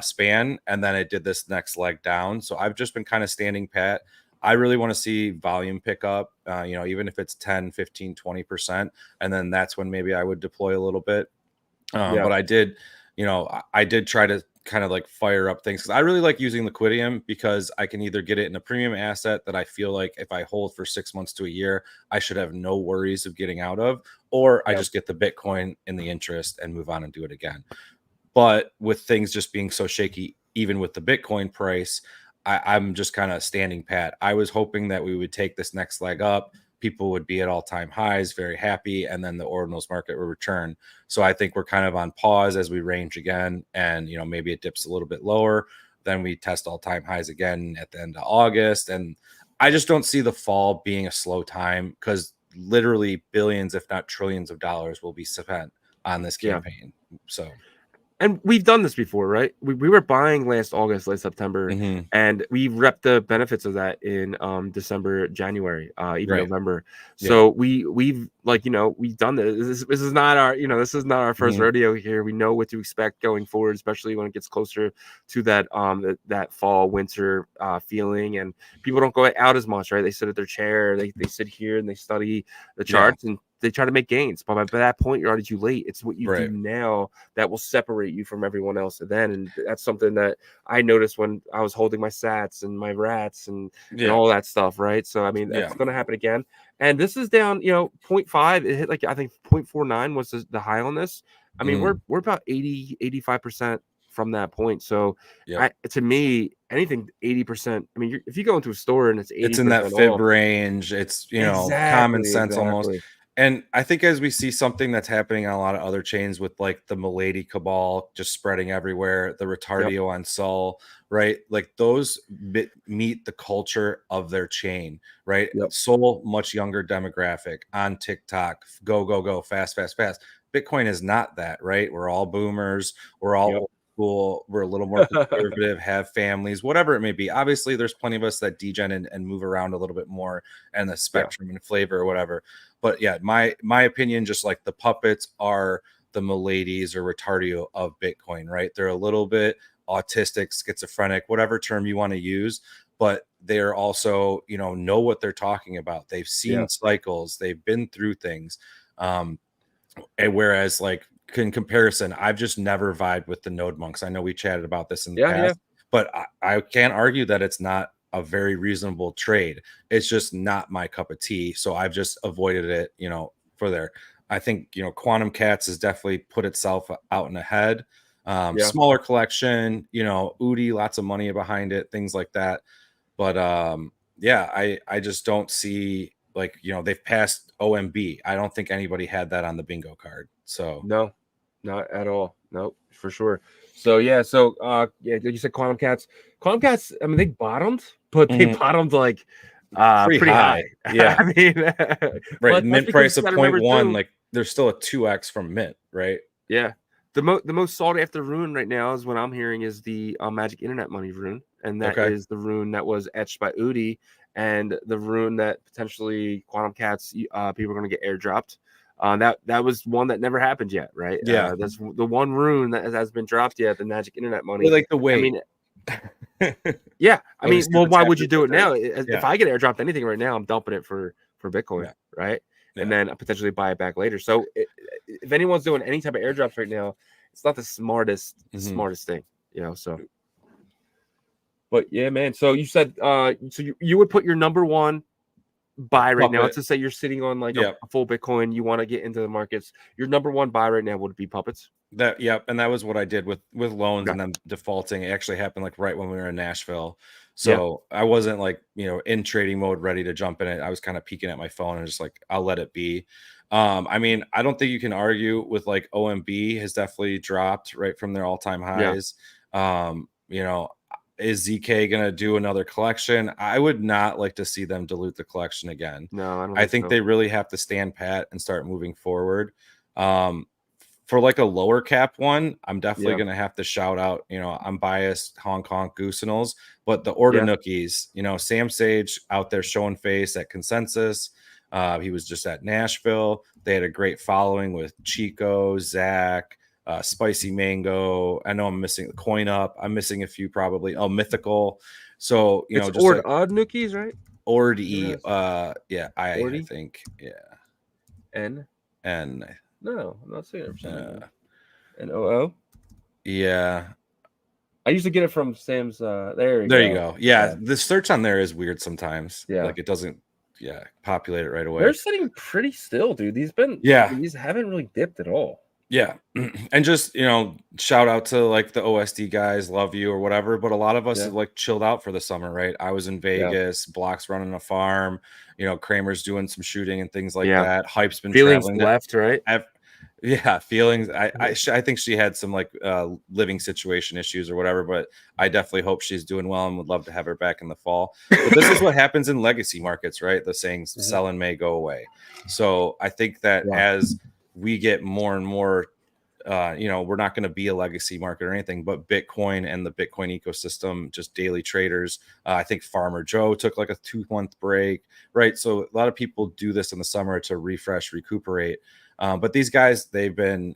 span. And then it did this next leg down. So I've just been kind of standing pat. I really want to see volume pick up, even if it's 10, 15, 20%. And then that's when maybe I would deploy a little bit. But I did, I did try to kind of like fire up things because I really like using Liquidium because I can either get it in a premium asset that I feel like if I hold for 6 months to a year, I should have no worries of getting out of, or I just get the Bitcoin in the interest and move on and do it again. But with things just being so shaky, even with the Bitcoin price, I'm just kind of standing pat. I was hoping that we would take this next leg up. People would be at all-time highs, very happy, and then the Ordinals market will return. So I think we're kind of on pause as we range again, and maybe it dips a little bit lower. Then we test all-time highs again at the end of August, and I just don't see the fall being a slow time because literally billions, if not trillions of dollars will be spent on this campaign. So. And we've done this before, right? We were buying last September, and we repped the benefits of that in December, January, even November. So we've done this. This is not our first rodeo here. We know what to expect going forward, especially when it gets closer to that that fall winter feeling, and people don't go out as much, right? They sit at their chair, they sit here and they study the charts and they try to make gains, but by that point, you're already too late. It's what you do now that will separate you from everyone else. Then, and that's something that I noticed when I was holding my sats and my rats and all that stuff, right? So, I mean, that's going to happen again. And this is down, 0.5. It hit like, I think 0.49 was the high on this. I mean, we're about 85% from that point. So, to me, anything 80%. I mean, if you go into a store and it's 80%, it's in that fib range. It's common sense almost. And I think as we see something that's happening on a lot of other chains with like the Milady cabal just spreading everywhere, the Retardio on Sol, right? Like those meet the culture of their chain, right? Sol, much younger demographic on TikTok, go, fast. Bitcoin is not that, right? We're all boomers. We're all old school. We're a little more conservative, have families, whatever it may be. Obviously, there's plenty of us that degen and move around a little bit more and the spectrum and flavor or whatever. But yeah, my opinion, just like the puppets are the miladies or retardio of Bitcoin, right? They're a little bit autistic, schizophrenic, whatever term you want to use, but they're also, know what they're talking about. They've seen cycles, they've been through things. And whereas like in comparison, I've just never vibed with the node monks. I know we chatted about this in the past, but I can't argue that it's not a very reasonable trade. It's just not my cup of tea. So I've just avoided it, for there. I think, Quantum Cats has definitely put itself out and ahead. Smaller collection, Udi, lots of money behind it, things like that. But I just don't see, like, they've passed OMB. I don't think anybody had that on the bingo card. So no, not at all. No, for sure. So you said Quantum Cats. Quantum Cats, I mean, they bottomed, but they bottomed like pretty high. Yeah. I mean, right. Mint price of 0.1, like there's still a 2x from mint, right? Yeah. The most sought after rune right now is what I'm hearing is the Magic Internet Money rune. And that is the rune that was etched by Udi, and the rune that potentially Quantum Cats people are going to get airdropped. That was one that never happened yet, right? Yeah, that's the one rune that has been dropped yet. The Magic Internet Money. Like the way. I mean, I mean, well, why would you do it now? If I get airdropped anything right now, I'm dumping it for Bitcoin, right? Yeah. And then potentially buy it back later. So if anyone's doing any type of airdrops right now, it's not the smartest thing, So. But yeah, man. So you said so you would put your number one buy right now. Let's just say you're sitting on like a full Bitcoin. You want to get into the markets. Your number one buy right now would be puppets. And that was what I did with loans and then defaulting. It actually happened like right when we were in Nashville. So I wasn't like, in trading mode, ready to jump in it. I was kind of peeking at my phone and just like, I'll let it be. I mean, I don't think you can argue with like OMB has definitely dropped right from their all-time highs. Is ZK going to do another collection? I would not like to see them dilute the collection again. No, I think they really have to stand pat and start moving forward. For like a lower cap one, I'm definitely going to have to shout out, I'm biased, Hong Kong Goosenals, but the Ordinookies, Sam Sage out there showing face at Consensus. He was just at Nashville. They had a great following with Chico, Zach, Spicy Mango. I know I'm missing Coin Up. I'm missing a few probably. Oh, Mythical. So it's just Ordinookies, right? Ordi. I think. Yeah. N. No, I'm not saying it. NOO. Yeah. I used to get it from Sam's. There you go. Yeah, the search on there is weird sometimes. Yeah, like it doesn't. Yeah, populate it right away. They're sitting pretty still, dude. These haven't really dipped at all. Yeah. And just, shout out to like the OSD guys, love you or whatever. But a lot of us have like chilled out for the summer, right? I was in Vegas, Block's running a farm, Kramer's doing some shooting and things like that. Hype's been feelings traveling left, right? Feelings. I think she had some like living situation issues or whatever, but I definitely hope she's doing well and would love to have her back in the fall. But this is what happens in legacy markets, right? The sayings sell and may go away. So I think that as we get more and more, we're not going to be a legacy market or anything, but Bitcoin and the Bitcoin ecosystem, just daily traders. I think Farmer Joe took like a 2-month break, right? So a lot of people do this in the summer to refresh, recuperate. But these guys, they've been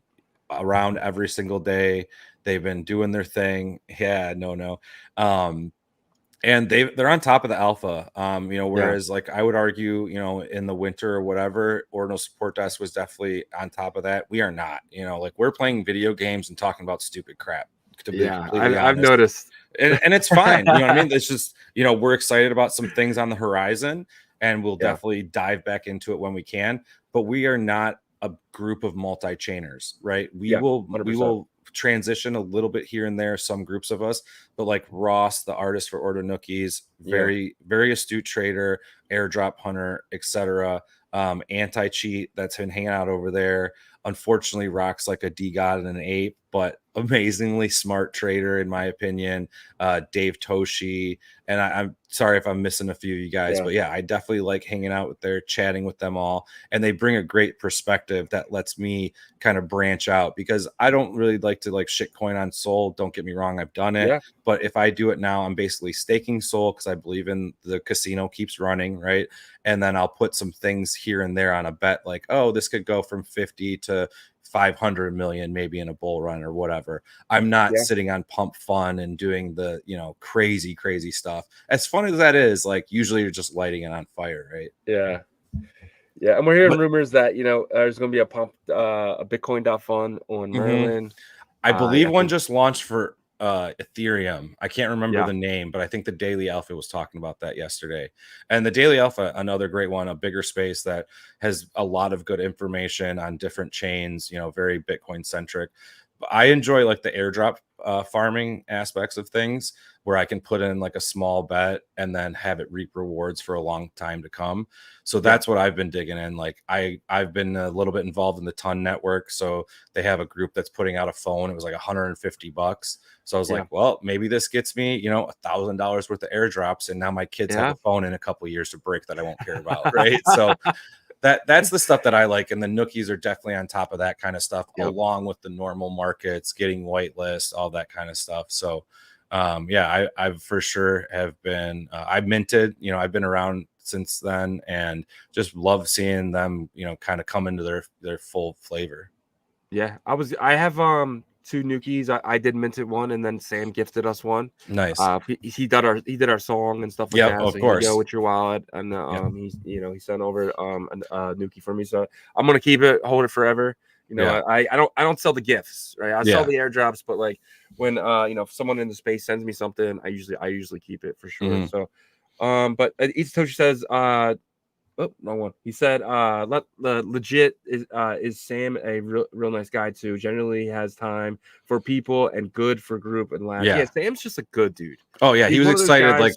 around every single day. They've been doing their thing. And they're on top of the alpha, whereas like I would argue, in the winter or whatever, Ordinal Support Desk was definitely on top of that. We are not, like we're playing video games and talking about stupid crap. I've noticed. And it's fine. You know what I mean? It's just, we're excited about some things on the horizon and we'll definitely dive back into it when we can. But we are not a group of multi-chainers, right? We will transition a little bit here and there, some groups of us, but like Ross, the artist for Ordinookies, very astute trader, Airdrop Hunter, etc. Anti-cheat that's been hanging out over there. Unfortunately, rocks like a D-God and an ape, but amazingly smart trader, in my opinion. Dave Toshi. And I'm sorry if I'm missing a few of you guys, but yeah, I definitely like hanging out with there, chatting with them all. And they bring a great perspective that lets me kind of branch out, because I don't really like to like shitcoin on Sol. Don't get me wrong, I've done it. Yeah. But if I do it now, I'm basically staking Sol because I believe in the casino keeps running, right? And then I'll put some things here and there on a bet, like, oh, this could go from 50 to 500 million maybe in a bull run or whatever. I'm not sitting on pump fun and doing the, you know, crazy stuff. As fun as that is, like, usually you're just lighting it on fire, right? Yeah. And we're hearing rumors that, you know, there's going to be a pump, a Bitcoin.fun on Merlin. I believe one just launched for Ethereum. I can't remember the name, but I think the Daily Alpha was talking about that yesterday. And the Daily Alpha, another great one, a bigger space that has a lot of good information on different chains, you know, very Bitcoin centric. I enjoy like the airdrop farming aspects of things, where I can put in like a small bet and then have it reap rewards for a long time to come. So that's what I've been digging in. Like I've been a little bit involved in the Ton network. So they have a group that's putting out a phone. It was like $150. So I was like, well, maybe this gets me, you know, $1,000 worth of airdrops. And now my kids have a phone in a couple of years to break that I won't care about. Right. So that's the stuff that I like. And the nookies are definitely on top of that kind of stuff, along with the normal markets, getting whitelist, all that kind of stuff. So I've for sure have been, I minted, you know, I've been around since then, and just love seeing them, you know, kind of come into their full flavor. Yeah. I have, two nookies. I did mint it one, and then Sam gifted us one. Nice. He did our song and stuff like that. Of so course. Go with your wallet, and he's, you know, he sent over a nookie for me, so I'm gonna keep it, hold it forever. You know, I don't sell the gifts, right? I sell the airdrops, but like when you know, if someone in the space sends me something, I usually keep it for sure. So but Itsutoshi says oh, wrong one. He said, legit is Sam a real nice guy too. Generally has time for people and good for group and laughs. Yeah, Sam's just a good dude. Oh yeah, he was excited, like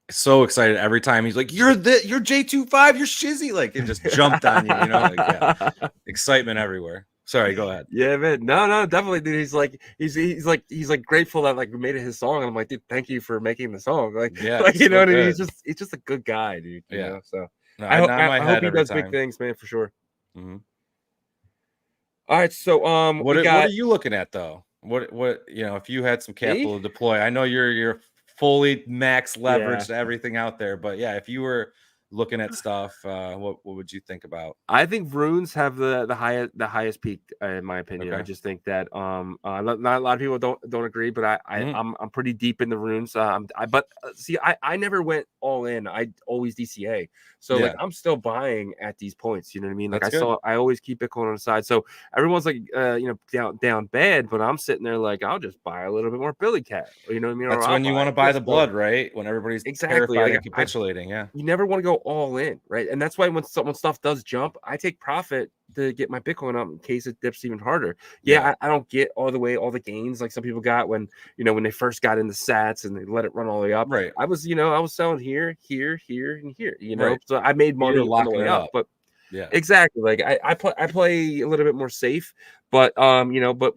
so excited every time. He's like, you're J25, you're Shizzy, like, it just jumped on you, you know, like, excitement everywhere. Sorry, go ahead. Yeah, man. No, definitely, dude. He's like grateful that like we made it his song. And I'm like, dude, thank you for making the song. Like, like, you know what I mean? He's just a good guy, dude. You know? So no, I hope he does big things, man, for sure. All right, so what are you looking at though? What you know, if you had some capital to deploy, I know you're fully max leveraged everything out there, but yeah, if you were looking at stuff, what would you think about? I think runes have the highest peak, in my opinion. I just think that not a lot of people don't agree, but I'm pretty deep in the runes. See, I never went all in. I always DCA. So like I'm still buying at these points. You know what I mean? Like I always keep Bitcoin on the side. So everyone's like you know, down bad, but I'm sitting there like I'll just buy a little bit more Billy Cat. You know what I mean? That's when you want to buy the blood, right? When everybody's terrified and capitulating. You never want to go all in, right? And that's why when stuff does jump, I take profit to get my Bitcoin up in case it dips even harder. I don't get all the gains like some people got when, you know, when they first got into sats and they let it run all the way up. Right. I was selling here, and here, you know. So I made money on the way up. But exactly. Like I play a little bit more safe, but you know, but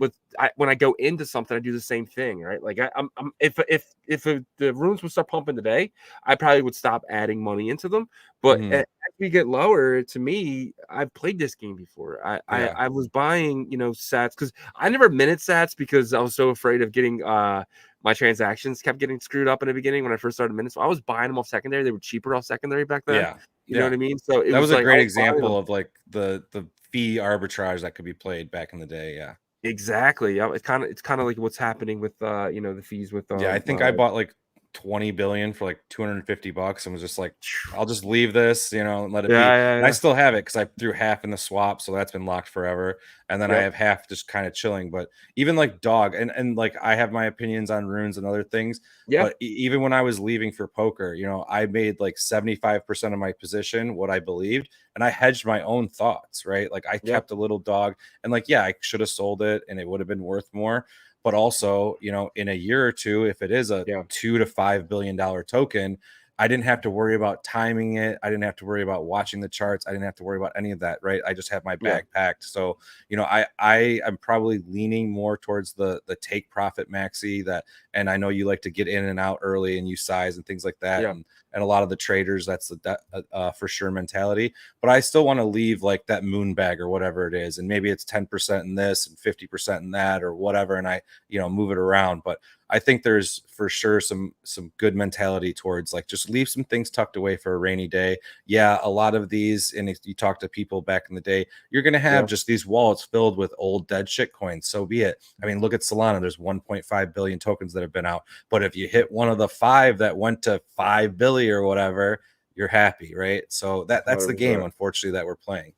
when I go into something, I do the same thing, right? Like I'm if the runes would start pumping today, I probably would stop adding money into them. But as we get lower, to me, I've played this game before. I was buying, you know, sats because I never minted sats because I was so afraid of getting my transactions kept getting screwed up in the beginning when I first started minting. So I was buying them off secondary. They were cheaper off secondary back then. You know what I mean? So that was a great example of like the fee arbitrage that could be played back in the day. Yeah, exactly. Yeah, it's kind of like what's happening with you know, the fees with I think I bought like 20 billion for like $250 and was just like, I'll just leave this, you know, and let it be. And I still have it because I threw half in the swap, so that's been locked forever. And then I have half just kind of chilling. But even like dog and like I have my opinions on runes and other things. But even when I was leaving for poker, you know, I made like 75% of my position what I believed, and I hedged my own thoughts, right? Like I kept a little dog, and like I should have sold it and it would have been worth more. But also, you know, in a year or two, if it is a $2 to $5 billion token, I didn't have to worry about timing it. I didn't have to worry about watching the charts. I didn't have to worry about any of that, right? I just have my bag packed. So, you know, I'm probably leaning more towards the take profit maxi that, and I know you like to get in and out early and use size and things like that. And a lot of the traders, that's the for sure mentality. But I still want to leave like that moon bag or whatever it is, and maybe it's 10% in this and 50% in that or whatever, and I, you know, move it around. But I think there's for sure some good mentality towards like just leave some things tucked away for a rainy day. Yeah, a lot of these, and if you talk to people back in the day, you're going to have just these wallets filled with old dead shit coins. So be it. I mean, look at Solana. There's 1.5 billion tokens that have been out. But if you hit one of the 5 that went to 5 billion or whatever, you're happy, right? So that's the game, unfortunately, that we're playing.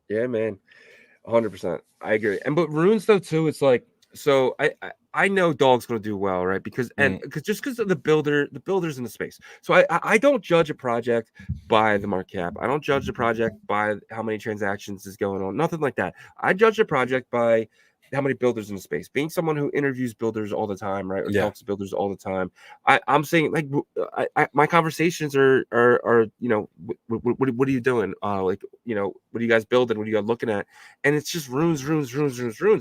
Yeah, man. 100%. I agree. And but runes though too, it's like, so I know dog's going to do well, right? Because because of the builders in the space. So I don't judge a project by the market cap. I don't judge the project by how many transactions is going on. Nothing like that. I judge a project by how many builders in the space. Being someone who interviews builders all the time, right, or talks to builders all the time, I'm saying like my conversations are you know, what are you doing? Like, you know, what are you guys building? What are you guys looking at? And it's just runes.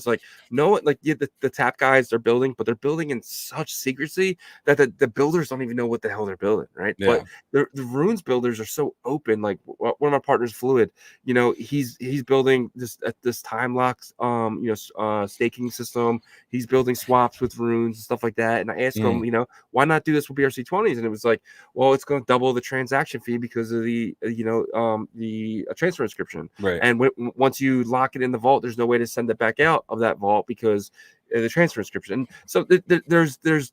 Like no, like the tap guys are building, but they're building in such secrecy that the builders don't even know what the hell they're building, right? But the runes builders are so open. Like one of my partners, Fluid, you know, he's building this time locks you know, staking system. He's building swaps with runes and stuff like that. And I asked him, you know, why not do this with BRC20s? And it was like, well, it's going to double the transaction fee because of the you know, the transfer inscription, right? And once you lock it in the vault, there's no way to send it back out of that vault because the transfer inscription. So there's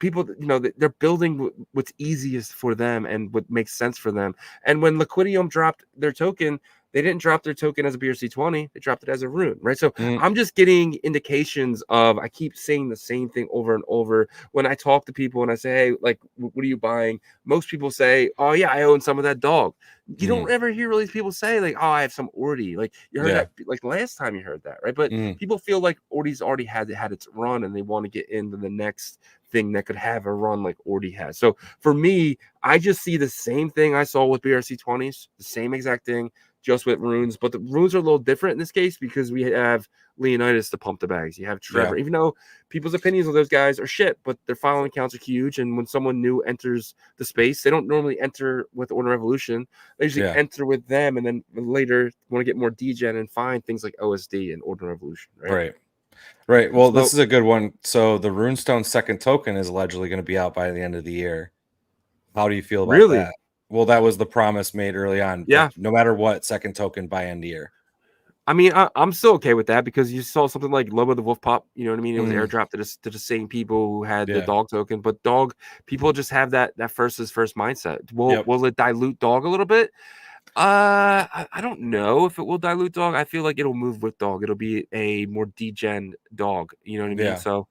people, you know, they're building what's easiest for them and what makes sense for them. And when Liquidium dropped their token, they didn't drop their token as a BRC20, they dropped it as a rune, right? So I'm just getting indications of, I keep saying the same thing over and over. When I talk to people and I say, hey, like, what are you buying? Most people say, oh yeah, I own some of that dog. You don't ever hear really people say like, oh, I have some Ordi. Like you heard that like last time you heard that, right? But people feel like Ordi's already had its run and they want to get into the next thing that could have a run like Ordi has. So for me, I just see the same thing I saw with BRC20s, the same exact thing, just with runes. But the runes are a little different in this case because we have Leonidas to pump the bags. You have Trevor, even though people's opinions of those guys are shit, but their following accounts are huge. And when someone new enters the space, they don't normally enter with Ordinal Revolution. They usually enter with them, and then later want to get more degen and find things like OSD and Ordinal Revolution. Right. Well, this is a good one. So the Runestone second token is allegedly going to be out by the end of the year. How do you feel about that? Well, that was the promise made early on. Yeah. Like, no matter what, second token by end of year. I mean, I'm still okay with that because you saw something like Lobo the Wolf Pup. You know what I mean? It was airdropped to the same people who had the dog token. But dog, people just have that first is first mindset. Will it dilute dog a little bit? I don't know if it will dilute dog. I feel like it'll move with dog. It'll be a more degen dog. You know what I mean? So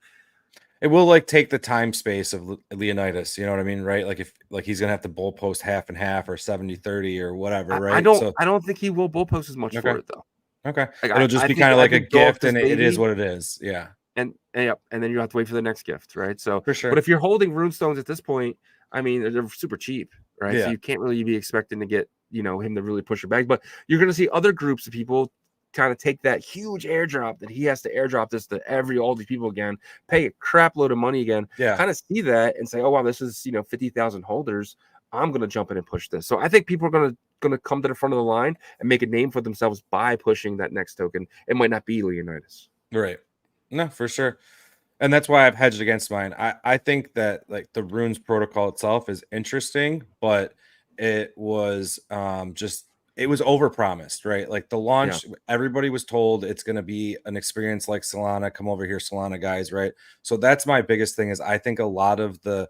it will like take the time space of Leonidas, you know what I mean, right? Like if like he's gonna have to bull post half and half or 70-30 or whatever, right? I don't think he will bull post as much for it though. Okay. Like, it'll just be kind of like a gift, and it is what it is. Yeah. And then you have to wait for the next gift, right? So for sure. But if you're holding runestones at this point, I mean, they're super cheap, right? So you can't really be expecting to get, you know, him to really push your bag. But you're gonna see other groups of people kind of take that huge airdrop that he has to airdrop this to all these people again, pay a crap load of money again, kind of see that and say, oh wow, this is, you know, 50,000 holders. I'm gonna jump in and push this. So I think people are gonna come to the front of the line and make a name for themselves by pushing that next token. It might not be Leonidas. Right. No, for sure. And that's why I've hedged against mine. I think that like the runes protocol itself is interesting, but it was it was overpromised, right? Like the launch, everybody was told it's going to be an experience like Solana. Come over here, Solana guys, right? So that's my biggest thing is I think a lot of the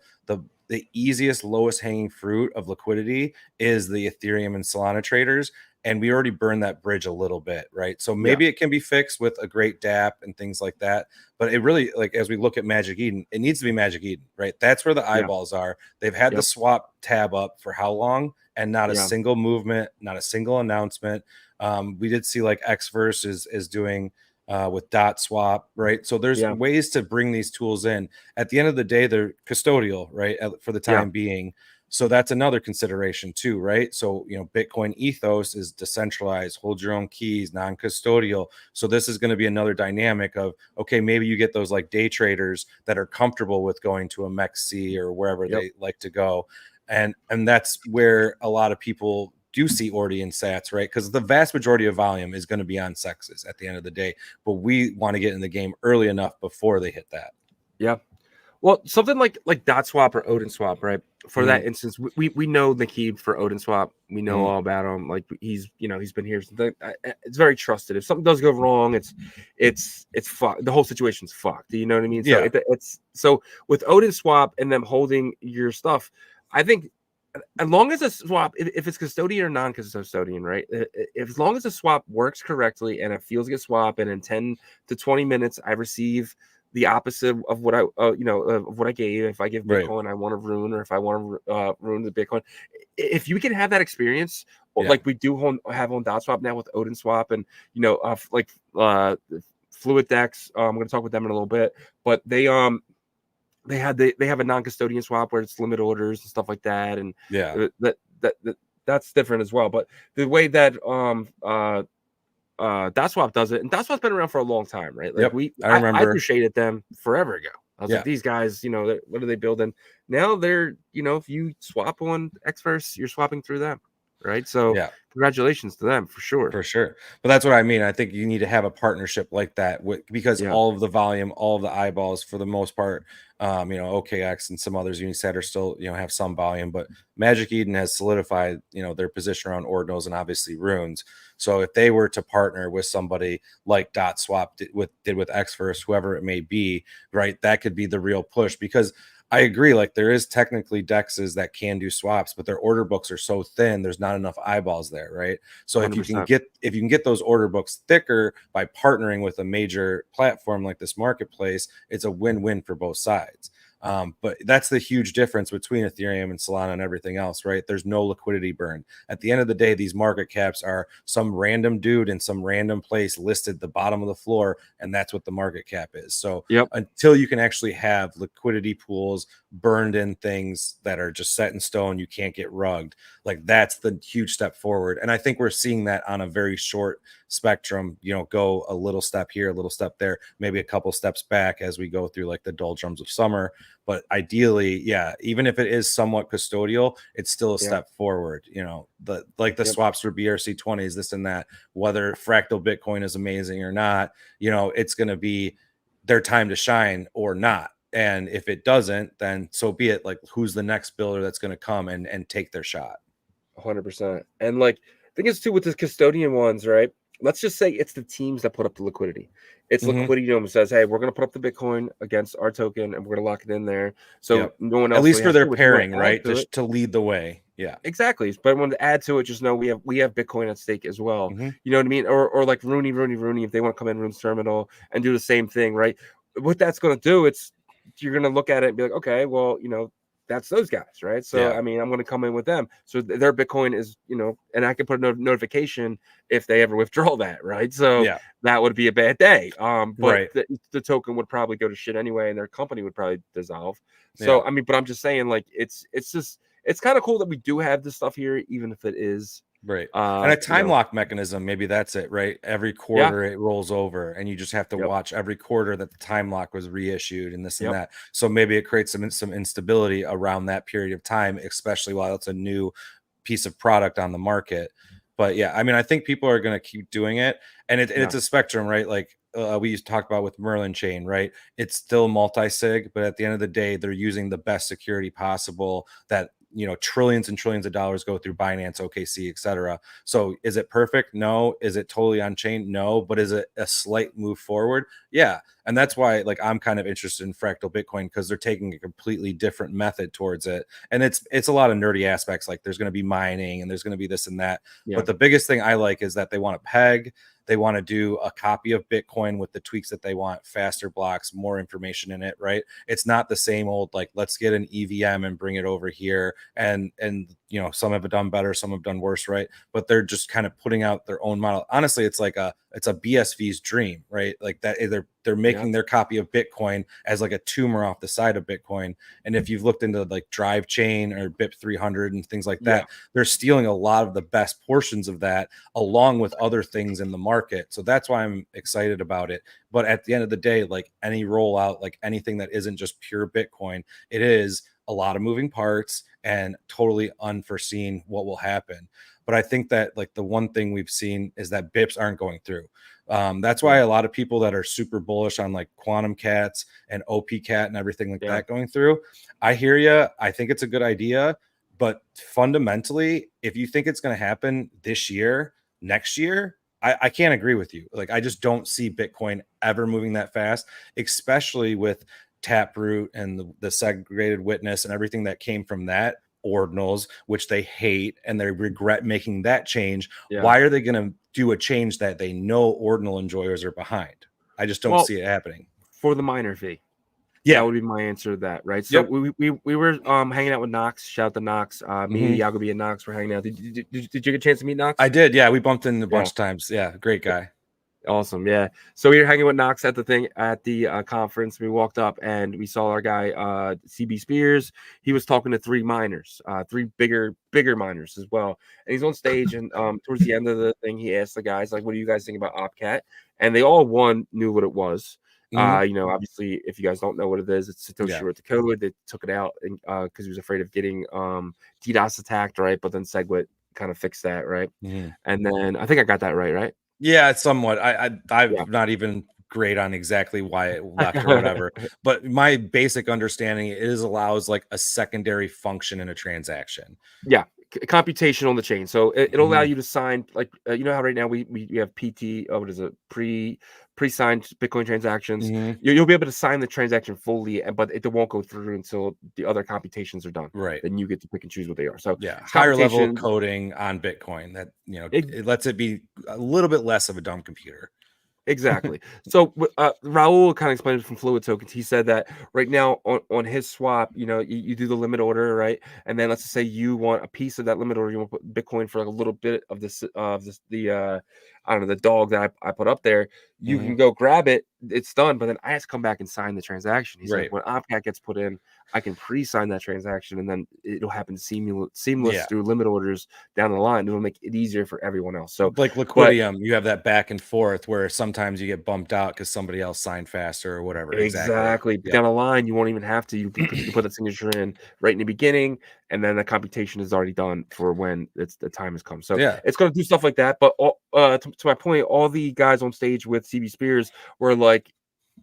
easiest, lowest hanging fruit of liquidity is the Ethereum and Solana traders. And we already burned that bridge a little bit, right? So maybe it can be fixed with a great DApp and things like that. But it really, like, as we look at Magic Eden, it needs to be Magic Eden, right? That's where the eyeballs are. They've had the swap tab up for how long? And not a single movement, not a single announcement. We did see like Xverse is doing with dot swap, right? So there's ways to bring these tools in. At the end of the day, they're custodial, right? For the time being. So that's another consideration too, right? So, Bitcoin ethos is decentralized, hold your own keys, non-custodial. So this is going to be another dynamic of, okay, maybe you get those like day traders that are comfortable with going to a MEXC or wherever Yep. they like to go. And that's where a lot of people do see Ordi and Sats, right? Because the vast majority of volume is going to be on sexes at the end of the day. But we want to get in the game early enough before they hit that. Yeah. Well, something like dot swap or Odin swap, right? For that instance, we know Nakeeb for Odin swap. We know all about him. Like he's been here. It's very trusted. If something does go wrong, it's fucked. The whole situation's fucked. You know what I mean? Yeah. So it's so with Odin swap and them holding your stuff, I think as long as a swap, if it's custodian or non-custodian, right? If as long as the swap works correctly and it feels like a swap, and in 10 to 20 minutes I receive the opposite of what I of what I gave. If I give Bitcoin, I want to ruin, or if I want to ruin the Bitcoin. If you can have that experience, like we do have on dot swap now with Odin swap, and Fluid Dex. I'm going to talk with them in a little bit, but they have a non-custodian swap where it's limit orders and stuff like that, and that's different as well. But the way that dot swap does it, and dot swap's been around for a long time, right? Like I remember. I appreciated them forever ago. I was like, these guys, what are they building? Now they're, if you swap on Xverse, you're swapping through them, right? So congratulations to them for sure. For sure. But that's what I mean. I think you need to have a partnership like that because all of the volume, all of the eyeballs for the most part, OKX and some others, Unisat are still, have some volume, but Magic Eden has solidified, their position around Ordinals and obviously runes. So if they were to partner with somebody like dot swap did with Xverse, whoever it may be, right, that could be the real push, because I agree. Like there is technically dexes that can do swaps, but their order books are so thin. There's not enough eyeballs there, right? So 100%. if you can get those order books thicker by partnering with a major platform like this marketplace, it's a win-win for both sides. But that's the huge difference between Ethereum and Solana and everything else, right? There's no liquidity burn. At the end of the day, these market caps are some random dude in some random place listed the bottom of the floor, and that's what the market cap is. So until you can actually have liquidity pools, burned in things that are just set in stone, you can't get rugged. Like that's the huge step forward. And I think we're seeing that on a very short spectrum, go a little step here, a little step there, maybe a couple steps back as we go through like the doldrums of summer. But ideally, even if it is somewhat custodial, it's still a step forward. The swaps for BRC20s, this and that, whether fractal Bitcoin is amazing or not, it's going to be their time to shine or not. And if it doesn't, then so be it. Like, who's the next builder that's going to come and take their shot? 100%. And like, I think it's too with the custodian ones, right? Let's just say it's the teams that put up the liquidity. It's liquidity says, hey, we're going to put up the Bitcoin against our token and we're going to lock it in there. So no one else, at least really for their pairing, right? Just to lead the way. Yeah, exactly. But I want to add to it, just know we have Bitcoin at stake as well. You know what I mean? Or like Rooney, if they want to come in Rune's terminal and do the same thing, right? What that's going to do, you're going to look at it and be like, okay, well, that's those guys, right? So I mean, I'm going to come in with them. So their Bitcoin is, and I can put a notification if they ever withdraw that, right? So that would be a bad day. But the token would probably go to shit anyway, and their company would probably dissolve. So I mean, but I'm just saying, like, it's kind of cool that we do have this stuff here, even if it is. Right. And a time lock mechanism, maybe that's it, right? Every quarter it rolls over, and you just have to watch every quarter that the time lock was reissued and this and that. So maybe it creates some instability around that period of time, especially while it's a new piece of product on the market. But I mean, I think people are going to keep doing it, and it's a spectrum, right? Like we used to talk about with Merlin chain, right? It's still multi-sig, but at the end of the day, they're using the best security possible that trillions and trillions of dollars go through Binance, OKC, etc. So is it perfect? No. Is it totally on chain? No. But is it a slight move forward? Yeah. And that's why, like, I'm kind of interested in fractal Bitcoin, because they're taking a completely different method towards it. And it's a lot of nerdy aspects. Like there's going to be mining and there's going to be this and that. But the biggest thing I like is that they want to peg. They want to do a copy of Bitcoin with the tweaks that they want, faster blocks, more information in it, right? It's not the same old, like, let's get an EVM and bring it over here. And some have done better, some have done worse, right? But they're just kind of putting out their own model. Honestly, it's like a it's a BSV's dream, right? Like that they're making their copy of Bitcoin as like a tumor off the side of Bitcoin. And if you've looked into like Drive Chain or BIP 300 and things like that, they're stealing a lot of the best portions of that along with other things in the market. So that's why I'm excited about it. But at the end of the day, like any rollout, like anything that isn't just pure Bitcoin, it is a lot of moving parts and totally unforeseen what will happen. But I think that like the one thing we've seen is that BIPs aren't going through. That's why a lot of people that are super bullish on like quantum cats and OP cat and everything like that going through, I hear you. I think it's a good idea. But fundamentally, if you think it's going to happen this year, next year, I can't agree with you. Like, I just don't see Bitcoin ever moving that fast, especially with Taproot and the segregated witness and everything that came from that. Ordinals, which they hate and they regret making that change. Why are they going to do a change that they know ordinal enjoyers are behind? I just don't see it happening. For the miner fee. Yeah, that would be my answer to that, right? So we were hanging out with Knox. Shout out to Knox. Me, Yagobi, and Knox were hanging out. Did you get a chance to meet Knox? I did. Yeah, we bumped in a bunch of times. Yeah, great guy. Awesome. Yeah. So we were hanging with Knox at the conference. We walked up and we saw our guy CB Spears. He was talking to three miners, three bigger miners as well. And he's on stage, and towards the end of the thing, he asked the guys, like, what do you guys think about OpCat? And they all knew what it was. Obviously, if you guys don't know what it is, it's Satoshi wrote the code. They took it out because he was afraid of getting DDoS attacked, right? But then SegWit kind of fixed that, right? And then I think I got that right? Yeah, somewhat. I'm not even great on exactly why it left or whatever, but my basic understanding is allows like a secondary function in a transaction. Yeah, computation on the chain. So it'll allow you to sign, like you know how right now we have PT. What is it? Pre-signed Bitcoin transactions. You'll be able to sign the transaction fully, but it won't go through until the other computations are done. Right. Then you get to pick and choose what they are. So higher level of coding on Bitcoin that it lets it be a little bit less of a dumb computer. Exactly. So Raul kind of explained it from Fluid Tokens. He said that right now on his swap, you do the limit order, right? And then let's just say you want a piece of that limit order. You want to put Bitcoin for like a little bit of I don't know, the dog that I put up there. You can go grab it. It's done. But then I have to come back and sign the transaction. He's like, when OpCat gets put in, I can pre-sign that transaction, and then it'll happen seamless through limit orders down the line. It'll make it easier for everyone else. So like Liquidium, you have that back and forth where sometimes you get bumped out because somebody else signed faster or whatever. Exactly. Down the line, you won't even have to. You put that signature in right in the beginning, and then the computation is already done for when the time has come. So it's going to do stuff like that. But to my point, all the guys on stage with CB Spears were like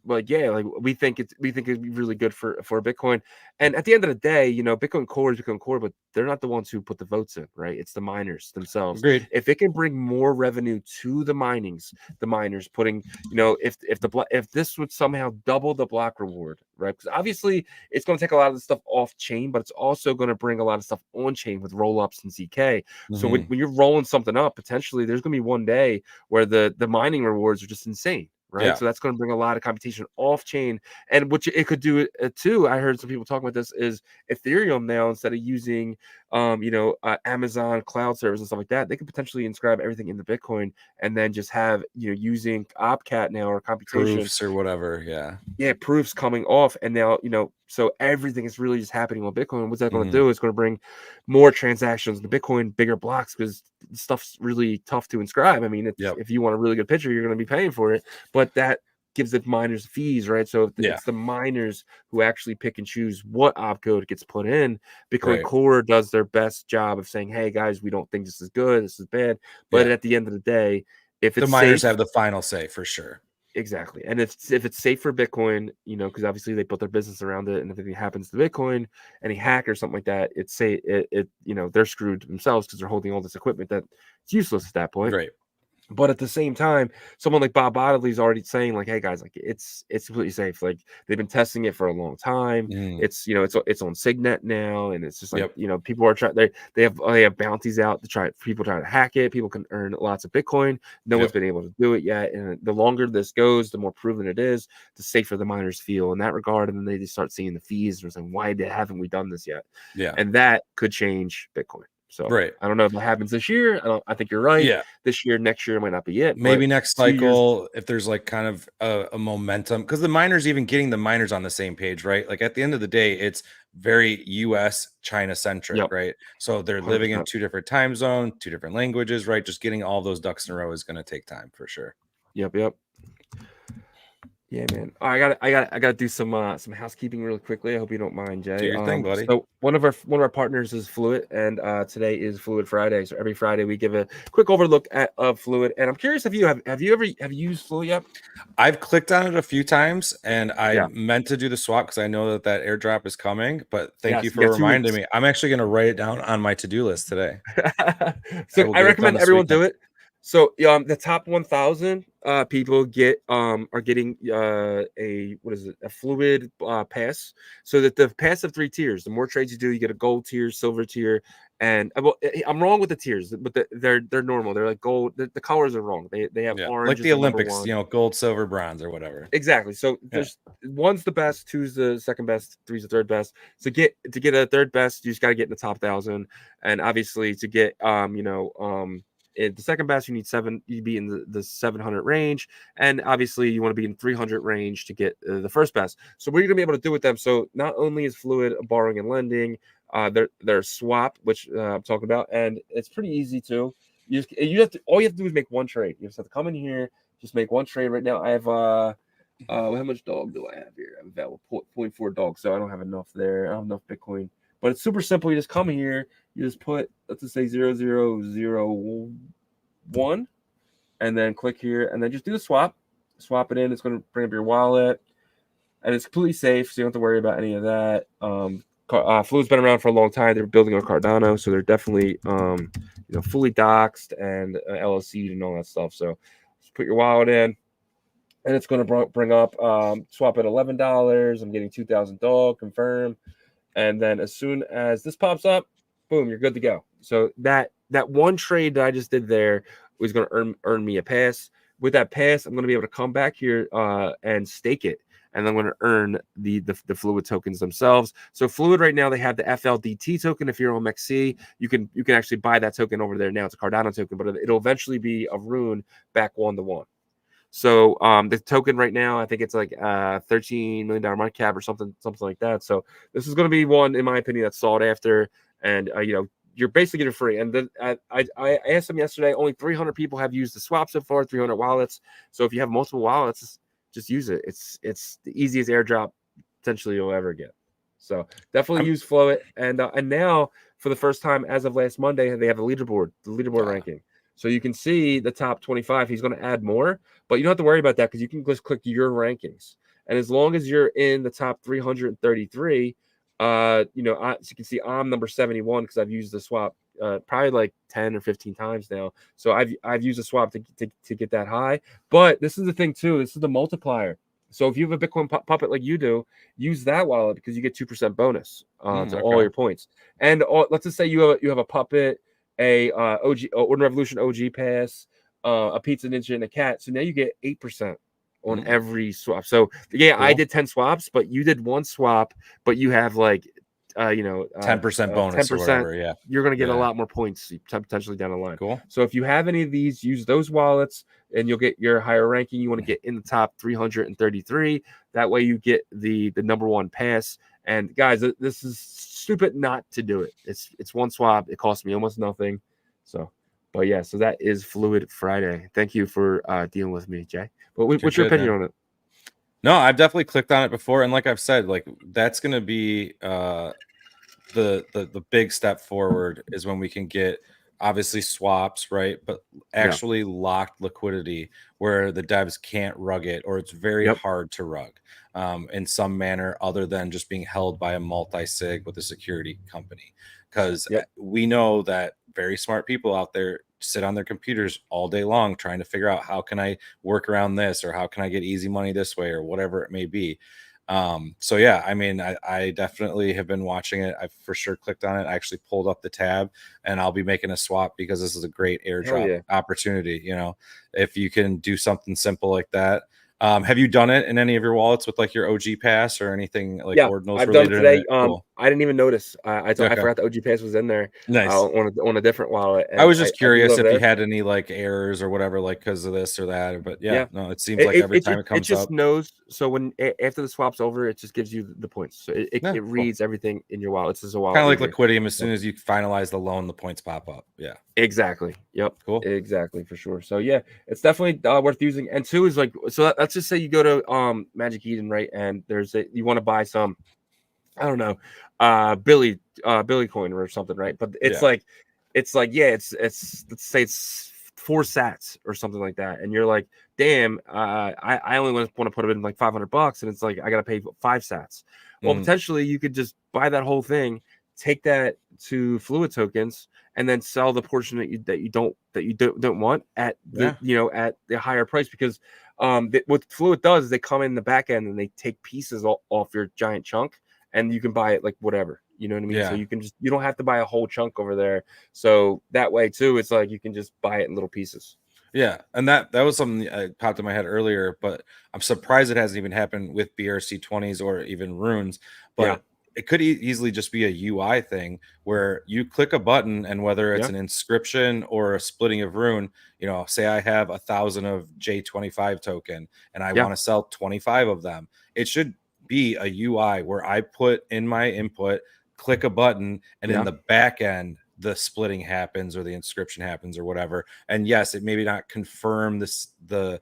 we think it'd be really good for Bitcoin. And at the end of the day, Bitcoin Core, but they're not the ones who put the votes in, right? It's the miners themselves. Agreed. If it can bring more revenue to the miners putting, if this would somehow double the block reward, right? Because obviously it's going to take a lot of the stuff off chain, but it's also going to bring a lot of stuff on chain with roll ups and ZK. So when you're rolling something up, potentially there's going to be one day where the mining rewards are just insane. Right. So that's going to bring a lot of computation off chain. And which it could do too. I heard some people talking about this is Ethereum now, instead of using, Amazon cloud servers and stuff like that, they could potentially inscribe everything into Bitcoin and then just have, using OpCat now or computation proofs or whatever. Yeah. Proofs coming off. And now, so everything is really just happening on Bitcoin. What's that going to do? It's going to bring more transactions to Bitcoin, bigger blocks, because stuff's really tough to inscribe. I mean, if you want a really good picture, you're going to be paying for it. But that gives the miners fees, right? So it's the miners who actually pick and choose what opcode gets put in. Bitcoin Core does their best job of saying, hey, guys, we don't think this is good, this is bad. But at the end of the day, if it's the miners safe, have the final say for sure. Exactly. And if it's safe for Bitcoin, because obviously they built their business around it, and if anything happens to Bitcoin, any hack or something like that, they're screwed themselves because they're holding all this equipment that it's useless at that point. Right. But at the same time, someone like Bob Bodley is already saying, like, hey guys, like it's completely safe. Like they've been testing it for a long time. It's it's on Signet now, and it's just like people are trying. They have bounties out to try. People trying to hack it. People can earn lots of Bitcoin. No one's been able to do it yet. And the longer this goes, the more proven it is, the safer the miners feel in that regard. And then they just start seeing the fees and saying, why haven't we done this yet? Yeah, and that could change Bitcoin. So Right. I don't know if that happens this year. I think you're right. Yeah. This year, next year might not be it. Maybe but next 2 years, cycle, if there's like kind of a momentum, because the miners, even getting the miners on the same page, right? Like at the end of the day, it's very US China centric, yep, right? So they're living in 100%. 2 different time zones, 2 different languages, right? Just getting all those ducks in a row is going to take time for sure. Yep. Yeah, man. I gotta do some housekeeping really quickly. I hope you don't mind, Do Jay. your thing, buddy. So one of our partners is Fluid, and today is Fluid Friday. So every Friday we give a quick overlook of Fluid. And I'm curious if you have you used Fluid yet? I've clicked on it a few times, and I Yeah. meant to do the swap because I know that airdrop is coming. But thank Yes, you you for got 2 reminding weeks. me. I'm actually going to write it down on my to-do list today. So will I get it done recommend this everyone weekend. do it. So the top 1,000 people are getting a Fluid pass. So that the pass of 3 tiers. The more trades you do, you get a gold tier, silver tier, and I'm wrong with the tiers, but they're normal. They're like gold. The colors are wrong. They have orange like as the the number Olympics, 1. you know, gold, silver, bronze, or whatever. Exactly. So there's one's the best, two's the second best, three's the third best. So get a third best, you just got to get in the top 1,000, and obviously to get the second best, you need 7. You'd be in the 700 range, and obviously you want to be in 300 range to get the first best. So what are you gonna be able to do with them? So not only is Fluid borrowing and lending, their swap, which I'm talking about, and it's pretty easy too. You have to all you have to do is make one trade. You just have to come in here, just make one trade. Right now, I have how much dog do I have here? I have about 0.4 dog, so I don't have enough there. I don't have enough Bitcoin, but it's super simple. You just come here, you just put, let's just say 0001, and then click here, and then just do the swap. Swap it in. It's going to bring up your wallet, and it's completely safe, so you don't have to worry about any of that. Fluid's been around for a long time. They're building on Cardano, so they're definitely fully doxed and LLC'd and all that stuff. So just put your wallet in, and it's going to bring up swap at $11. I'm getting 2,000 dog, confirm, and then as soon as this pops up, boom, you're good to go. So that one trade that I just did there was going to earn me a pass. With that pass, I'm going to be able to come back here and stake it, and I'm going to earn the Fluid tokens themselves. So Fluid right now, they have the FLDT token. If you're on MEXC, you can actually buy that token over there now. It's a Cardano token, but it'll eventually be a Rune back 1-to-1. So the token right now, I think it's like $13 million market cap or something like that. So this is going to be one, in my opinion, that's sought after, and you're basically getting free. And then I asked them yesterday, only 300 people have used the swap so far, 300 wallets. So if you have multiple wallets, just use it. It's the easiest airdrop potentially you'll ever get. So definitely use Fluid. And now for the first time as of last Monday, they have the leaderboard ranking. So you can see the top 25. He's going to add more, but you don't have to worry about that because you can just click your rankings. And as long as you're in the top 333, so you can see I'm number 71 because I've used the swap probably like 10 or 15 times now. So I've used a swap to get that high. But this is the thing too. This is the multiplier. So if you have a Bitcoin puppet like you do, use that wallet because you get 2% bonus to all your points. And let's just say you have a puppet, a Ordinal Revolution OG pass, a Pizza Ninja, and a cat. So now you get 8% on every swap. So yeah, cool. I did 10 swaps, but you did one swap, but you have like 10% bonus 10%, or whatever. Yeah, you're gonna get a lot more points potentially down the line. Cool. So if you have any of these, use those wallets and you'll get your higher ranking. You want to get in the top 333. That way you get the number 1 pass. And guys, this is stupid not to do it. It's one swap. It costs me almost nothing. So, but yeah, so that is Fluid Friday. Thank you for dealing with me, Jay. But what's your opinion on it? No, I've definitely clicked on it before, and like I've said, like that's going to be the big step forward is when we can get obviously swaps, right? But actually locked liquidity where the devs can't rug it, or it's very hard to rug in some manner other than just being held by a multi-sig with a security company. Because we know that very smart people out there sit on their computers all day long trying to figure out how can I work around this, or how can I get easy money this way, or whatever it may be. So yeah, I mean, I definitely have been watching it. I've for sure clicked on it. I actually pulled up the tab, and I'll be making a swap because this is a great airdrop opportunity. You know, if you can do something simple like that. Have you done it in any of your wallets with like your OG pass or anything like Ordinals I've related? done it today. Cool. I didn't even notice. I Okay. forgot the OG pass was in there. Nice. On a different wallet. I And was just I did curious over if you there. had any like errors or whatever, like because of this or that. But yeah, Yeah. no, it seems like every time it It comes just up. knows. So when after the swap's over, it just gives you the points. So Yeah, it cool. reads everything in your wallet. It's just a Kind wallet of like reader. Liquidium. As So, soon as you finalize the loan, the points pop up. Yeah, exactly. Yep. cool. Exactly, for sure. So yeah, it's definitely worth using. And two is like, so let's just say you go to Magic Eden, right? And you want to buy some, I don't know, Billy coin or something, right? But Yeah. yeah, it's let's say it's 4 sats or something like that, and you're like, damn, I only want to put it in like $500, and it's like I gotta pay 5 sats. Well, Mhm. potentially you could just buy that whole thing, take that to fluid tokens, and then sell the portion that you don't want at the Yeah. at the higher price, because what fluid does is they come in the back end and they take pieces off your giant chunk, and you can buy it like whatever, you know what I mean? So Yeah. you don't have to buy a whole chunk over there. So that way too, it's like you can just buy it in little pieces. Yeah, and that was something that popped in my head earlier, but I'm surprised it hasn't even happened with BRC20s or even runes. Yeah. But it could easily just be a UI thing where you click a button, and whether it's Yeah. an inscription or a splitting of rune, say I have 1,000 of J25 token and I Yeah. want to sell 25 of them. It should be a UI where I put in my input, click a button, and in Yeah. the back end, the splitting happens or the inscription happens or whatever. And yes, it maybe not confirm the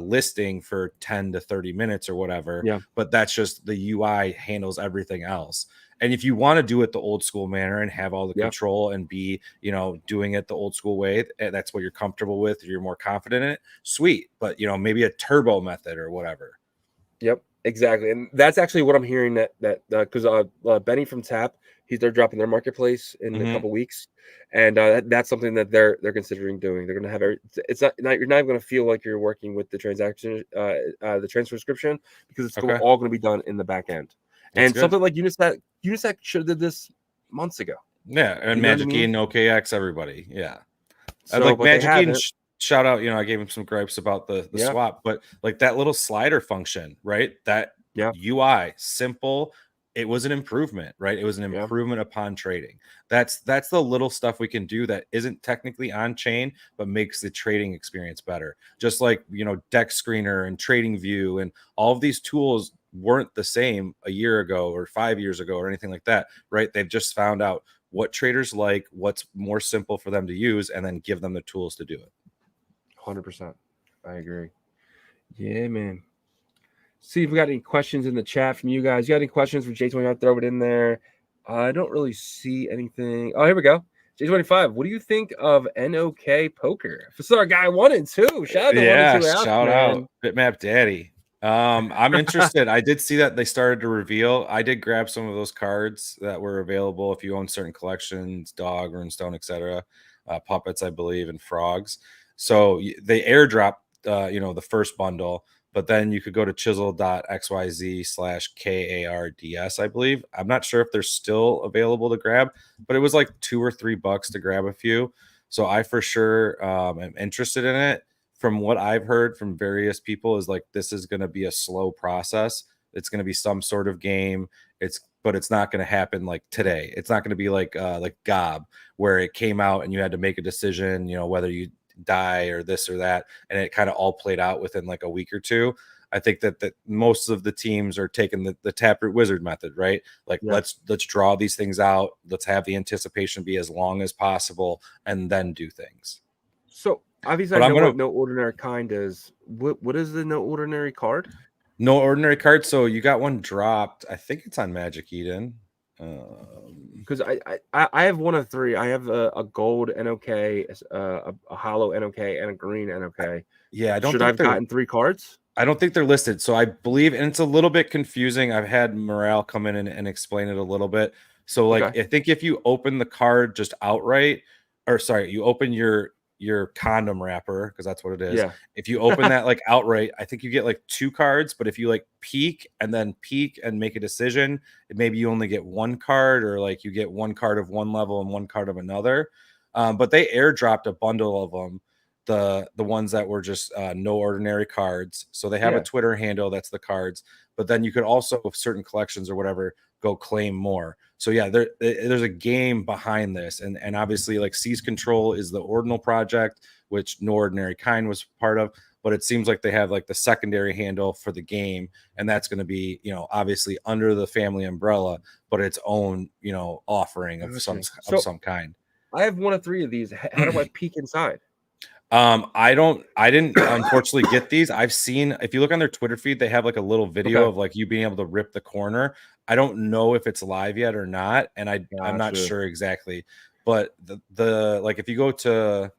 listing for 10 to 30 minutes or whatever, Yeah. but that's just the UI handles everything else. And if you want to do it the old school manner and have all the Yeah. control and be, doing it the old school way, that's what you're comfortable with, you're more confident in it, sweet. But maybe a turbo method or whatever. Yep, exactly. And that's actually what I'm hearing, that because Benny from Tap, they're dropping their marketplace in a Mhm. couple weeks, and that's something that they're considering doing. They're going to have it's not you're not even going to feel like you're working with the transaction, the transfer subscription, because it's Okay. all going to be done in the back end. That's And good. something like Unisec should have did this months ago. Yeah, and You know what I Magic mean? Eden, OKX, everybody. Yeah. I'd So, like but they Magic Eden, haven't. shout out, I gave him some gripes about the Yeah, swap, but like that little slider function, right? That yeah, UI, simple. It was an improvement, right? It was an yeah, improvement upon trading. That's the little stuff we can do that isn't technically on chain, but makes the trading experience better. Just like, Deck Screener and Trading View and all of these tools weren't the same a year ago or 5 years ago or anything like that, right? They've just found out what traders like, what's more simple for them to use, and then give them the tools to do it. 100%. I agree. Yeah, man. See if we got any questions in the chat from you guys. You got any questions for J25? Throw it in there. I don't really see anything. Oh, here we go. J25, what do you think of NOK poker? This is our guy 1 and 2. Shout out to 1 and Yeah, 2 out, shout out man. Bitmap Daddy. I'm interested. I did see that they started to reveal. I did grab some of those cards that were available if you own certain collections, Dog, Runestone, etc. Puppets, I believe, and Frogs. So they airdropped, the first bundle, but then you could go to chisel.xyz/KARDS, I believe. I'm not sure if they're still available to grab, but it was like $2 or $3 to grab a few. So I for sure am interested in it. From what I've heard from various people is like this is going to be a slow process. It's going to be some sort of game. But it's not going to happen like today. It's not going to be like Gob, where it came out and you had to make a decision, whether you die or this or that, and it kind of all played out within like a week or two. I think that most of the teams are taking the Taproot Wizard method, right? Like Yeah. let's draw these things out. Let's have the anticipation be as long as possible, and then do things. So, obviously, But I I'm know gonna what No Ordinary Kind is. What is the No Ordinary card? No ordinary card. So you got one dropped. I think it's on Magic Eden. Because I have one of three. I have a gold NOK, a hollow NOK, and a green NOK. Yeah, Should I have gotten 3 cards? I don't think they're listed. So I believe, and it's a little bit confusing. I've had Morale come in and explain it a little bit. So like, Okay. I think if you open the card just outright, or sorry, you open your condom wrapper, because that's what it is. Yeah. If you open that like outright, I think you get like 2 cards. But if you like peek and make a decision, maybe you only get 1 card, or like you get 1 card of one level and 1 card of another. But they airdropped a bundle of them. the ones that were just no ordinary cards. So they have a Twitter handle that's the cards, but then you could also, with certain collections or whatever, go claim more. So yeah, there's a game behind this, and obviously like Seize Control is the Ordinal project, which No Ordinary Kind was part of, but it seems like they have like the secondary handle for the game, and that's going to be, you know, obviously under the family umbrella, but its own, you know, offering of some kind. I have 1 of 3 of these. How do I peek inside? I didn't unfortunately get these. I've seen, if you look on their Twitter feed, they have like a little video of like you being able to rip the corner. I don't know if it's live yet or not, and I'm not sure exactly. But the like if you go to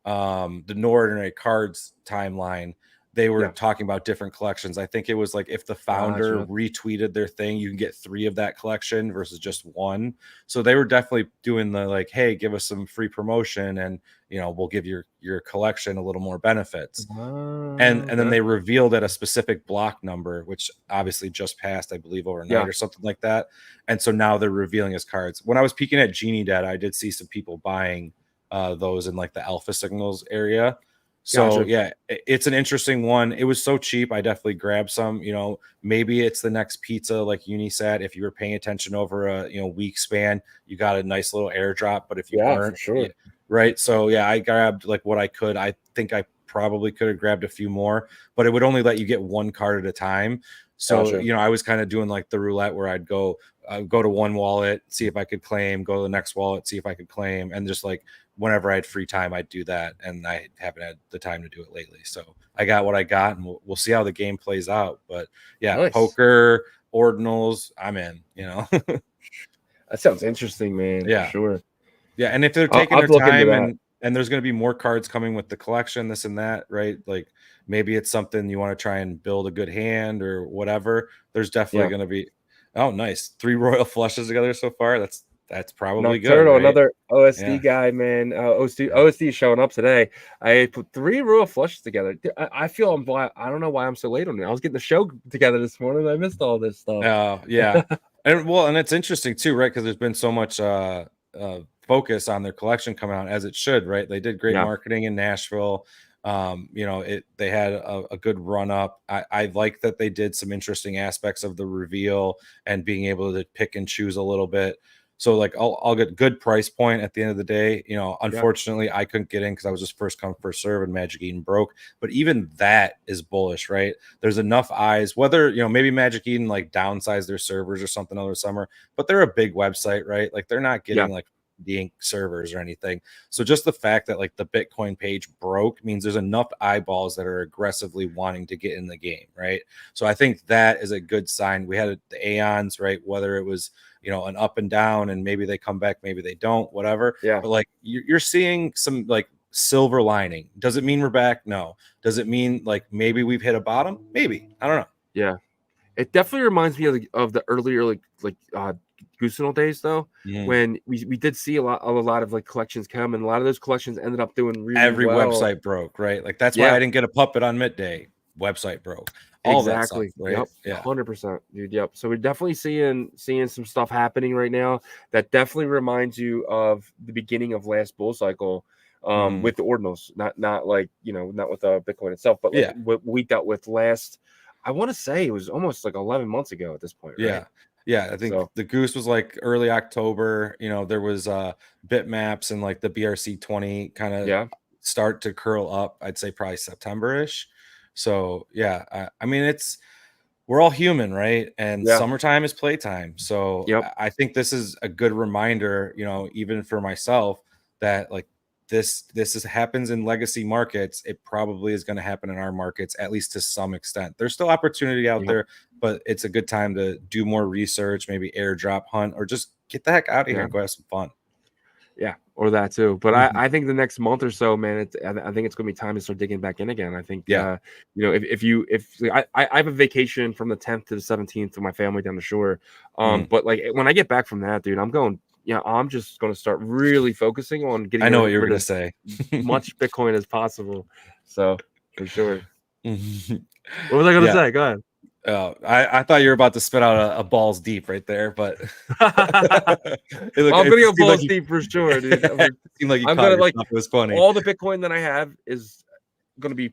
the No Ordinary Cards timeline, they were talking about different collections. I think it was like if the founder retweeted their thing, you can get 3 of that collection versus just 1. So they were definitely doing the like, hey, give us some free promotion, and you know, we'll give your collection a little more benefits. And then they revealed at a specific block number, which obviously just passed, I believe, overnight or something like that. And so now they're revealing his cards. When I was peeking at Genie Dead, I did see some people buying those in like the Alpha Signals area. So yeah, it's an interesting one. It was so cheap. I definitely grabbed some. You know, maybe it's the next pizza, like Uni said. If you were paying attention over a week span, you got a nice little airdrop. But if you weren't, right? So yeah, I grabbed like what I could. I think I probably could have grabbed a few more, but it would only let you get 1 card at a time. So you know, I was kind of doing like the roulette where I'd go to one wallet, see if I could claim, go to the next wallet, see if I could claim, and just like whenever I had free time, I'd do that, and I haven't had the time to do it lately. So I got what I got, and we'll see how the game plays out. But yeah, poker, ordinals, I'm in. You know, that sounds interesting, man. Yeah, for sure. Yeah, and if they're taking their time, and there's going to be more cards coming with the collection, this and that, right? Like maybe it's something you want to try and build a good hand or whatever. There's definitely going to be. Oh, nice. 3 royal flushes together so far. That's probably good. Right? Another OSD guy, man. OSD is showing up today. I put 3 royal flushes together. I feel I don't know why I'm so late on it. I was getting the show together this morning. I missed all this stuff. Oh, yeah. and it's interesting too, right? Because there's been so much focus on their collection coming out, as it should, right? They did great marketing in Nashville. You know, they had a good run up. I like that they did some interesting aspects of the reveal and being able to pick and choose a little bit. So like I'll get good price point at the end of the day. You know, unfortunately I couldn't get in because I was just first come first serve and Magic Eden broke. But even that is bullish, right? There's enough eyes, whether, you know, maybe Magic Eden like downsized their servers or something over summer, but they're a big website, right? Like they're not getting like the ink servers or anything. So just the fact that like the Bitcoin page broke means there's enough eyeballs that are aggressively wanting to get in the game, right? So I think that is a good sign. We had the Aeons, right? Whether it was, you know, an up and down, and maybe they come back, maybe they don't, whatever. But like you're seeing some like silver lining. Does it mean we're back? No. Does it mean like maybe we've hit a bottom? Maybe. I don't know. Yeah. It definitely reminds me of the earlier like Goosenal days, though, when we did see a lot of like collections come, and a lot of those collections ended up doing really Every well. website broke, right? Like that's why I didn't get a puppet on midday. Website broke. All that stuff, right? Yep. 100%, dude. Yep. So we're definitely seeing some stuff happening right now that definitely reminds you of the beginning of last bull cycle, with the ordinals, not like, you know, not with Bitcoin itself, but like what we dealt with last. I want to say it was almost like 11 months ago at this point. Right? Yeah. I think the goose was like early October. You know, there was bitmaps and like the BRC20 kind of start to curl up. I'd say probably September-ish. So yeah, I mean, we're all human, right? And summertime is playtime. So I think this is a good reminder, you know, even for myself, that like this happens in legacy markets. It probably is going to happen in our markets, at least to some extent. There's still opportunity out there, but it's a good time to do more research, maybe airdrop hunt, or just get the heck out of here and go have some fun. Yeah, or that too. But I think the next month or so, man, I think it's going to be time to start digging back in again. I think, you know, if I have a vacation from the 10th to the 17th with my family down the shore. But like when I get back from that, dude, I'm just going to start really focusing on getting. I know what you're going to say. Much Bitcoin as possible. So for sure. What was I going to say? Go ahead. I thought you were about to spit out a balls deep right there, but I'm gonna go balls deep for sure, dude. It seemed like I'm gonna like it was funny. all the Bitcoin that I have is gonna be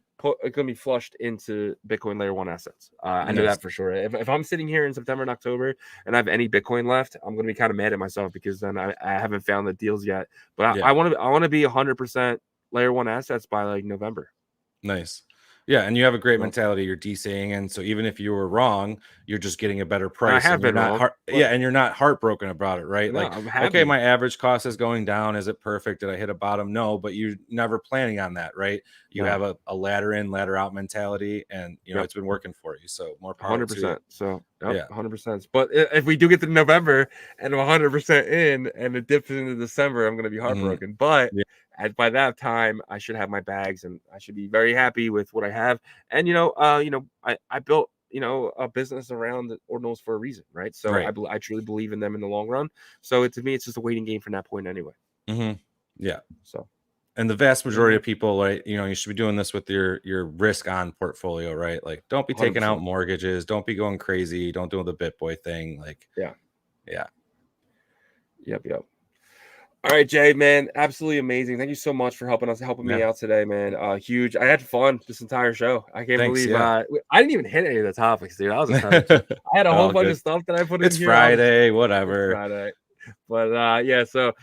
flushed into Bitcoin layer 1 assets. I know that for sure. If I'm sitting here in September and October and I have any Bitcoin left, I'm gonna be kind of mad at myself because then I haven't found the deals yet. But I want to be 100% layer 1 assets by like November. Nice. Yeah, and you have a great mentality. You're DCing, and so even if you were wrong, you're just getting a better price. I have been wrong. And you're not heartbroken about it, right? No, like, okay, my average cost is going down. Is it perfect? Did I hit a bottom? No, but you're never planning on that, right? You have a ladder in, ladder out mentality, and you know it's been working for you. So more power. 100%. So 100%. But if we do get to November and I'm 100% in, and it dips into December, I'm gonna be heartbroken. But by that time, I should have my bags, and I should be very happy with what I have. And I built a business around the Ordinals for a reason, right? So I truly believe in them in the long run. So to me, it's just a waiting game from that point anyway. Yeah. So, and the vast majority of people, like you should be doing this with your risk on portfolio, right? Like, don't be taking 100%. Out mortgages, don't be going crazy, don't do the BitBoy thing, like Yep. All right, Jay, man, absolutely amazing. Thank you so much for helping me out today, man. Huge. I had fun this entire show. I can't believe I didn't even hit any of the topics, dude. I had a whole bunch of stuff that I put in here. It's Friday, whatever. Friday. But so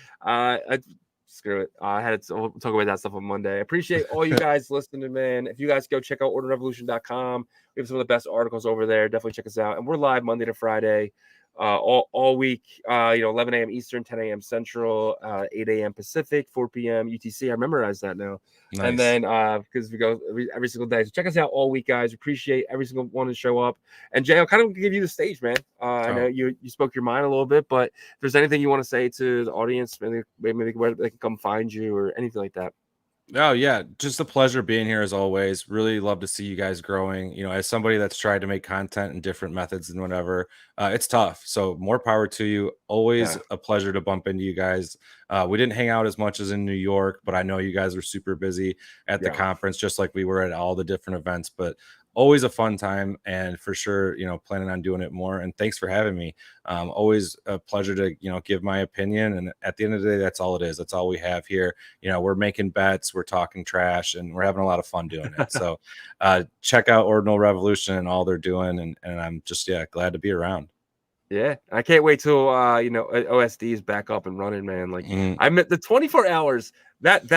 screw it. I had to talk about that stuff on Monday. I appreciate all you guys listening, man. If you guys go check out ordinalrevolution.com, we have some of the best articles over there. Definitely check us out. And we're live Monday to Friday. All week, 11 a.m. Eastern, 10 a.m. Central, 8 a.m. Pacific, 4 p.m. UTC. I mememorized that now. Nice. And then because we go every single day. So check us out all week, guys. Appreciate every single one to show up. And Jay, I'll kind of give you the stage, man. I know you spoke your mind a little bit, but if there's anything you want to say to the audience, maybe where they can come find you or anything like that. Oh yeah, just a pleasure being here as always. Really love to see you guys growing. As somebody that's tried to make content in different methods and whatever, it's tough. So more power to you. Always a pleasure to bump into you guys. We didn't hang out as much as in New York, but I know you guys were super busy at the conference, just like we were at all the different events. But always a fun time, and for sure, planning on doing it more. And thanks for having me. Always a pleasure to, give my opinion. And at the end of the day, that's all it is. That's all we have here. We're making bets, we're talking trash, and we're having a lot of fun doing it. So check out Ordinal Revolution and all they're doing. And I'm just, glad to be around. Yeah, I can't wait till OSD is back up and running, man. Like I met the 24 hours. That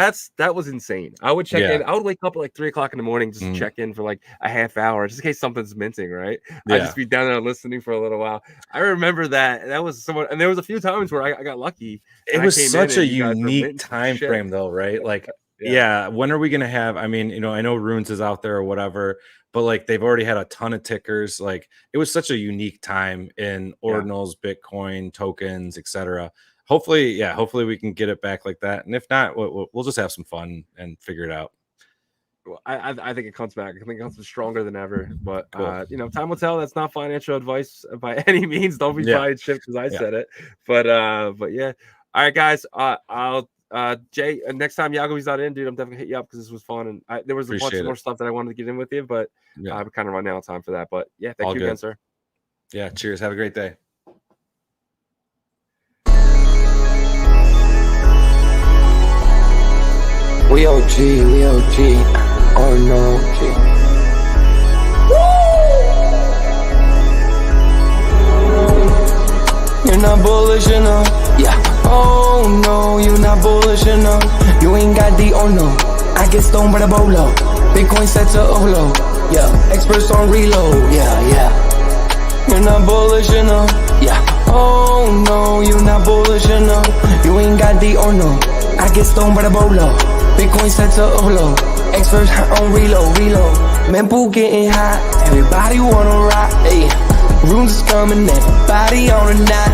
was insane. I would check in. I would wake up at like 3 o'clock in the morning just to check in for like a half hour, just in case something's minting, right? I'd just be down there listening for a little while. I remember that was someone, and there was a few times where I got lucky. It was such a unique time frame, though, right? Like, when are we gonna have? I mean, I know Runes is out there or whatever. But like they've already had a ton of tickers. Like it was such a unique time in Ordinals, Bitcoin, tokens, etc. Hopefully we can get it back like that. And if not, we'll just have some fun and figure it out. Well, I think it comes back. I think it comes stronger than ever. But time will tell. That's not financial advice by any means. Don't be buying shit because I said it. But yeah. All right, guys. Jay, next time Yagobi's not in, dude, I'm definitely hit you up because this was fun, and there was a bunch more stuff that I wanted to get in with you, but I've kind of run out of time for that. But yeah, thank you again, sir. Yeah, cheers. Have a great day. We OG, oh no, You're not bullish enough, oh no, you're not bullish enough. You ain't got the oh no. I get stoned by the bolo. Bitcoin set to Olo. Experts on reload. You're not bullish enough. Oh no, you're not bullish enough. You ain't got the oh no. I get stoned by the bolo. Bitcoin set to Olo. Experts on reload. Mempool getting hot. Everybody wanna rock. Runes is coming. Everybody on a knot.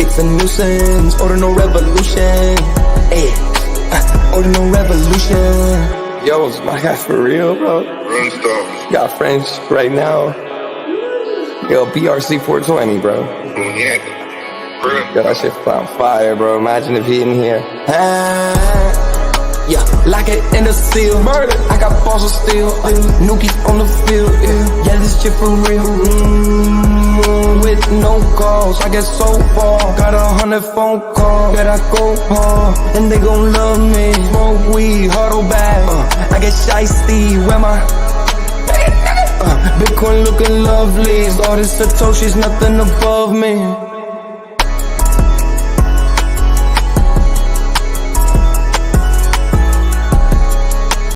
It's a nuisance, Ordinal Revolution. Ordinal Revolution. Yo, it's my guy for real, bro. Got friends right now. Yo, BRC 420, bro. Yo, that shit on fire, bro. Imagine if he in here. Like it in the seal. Murder. I got balls of steel. Nuki on the field. Yeah, this shit for real. With no calls, I get so far. Got 100 phone calls that I go hard, and they gon' love me. Smoke weed, huddle back. I get shiesty, where my Bitcoin looking lovely. All this Satoshi's nothing above me.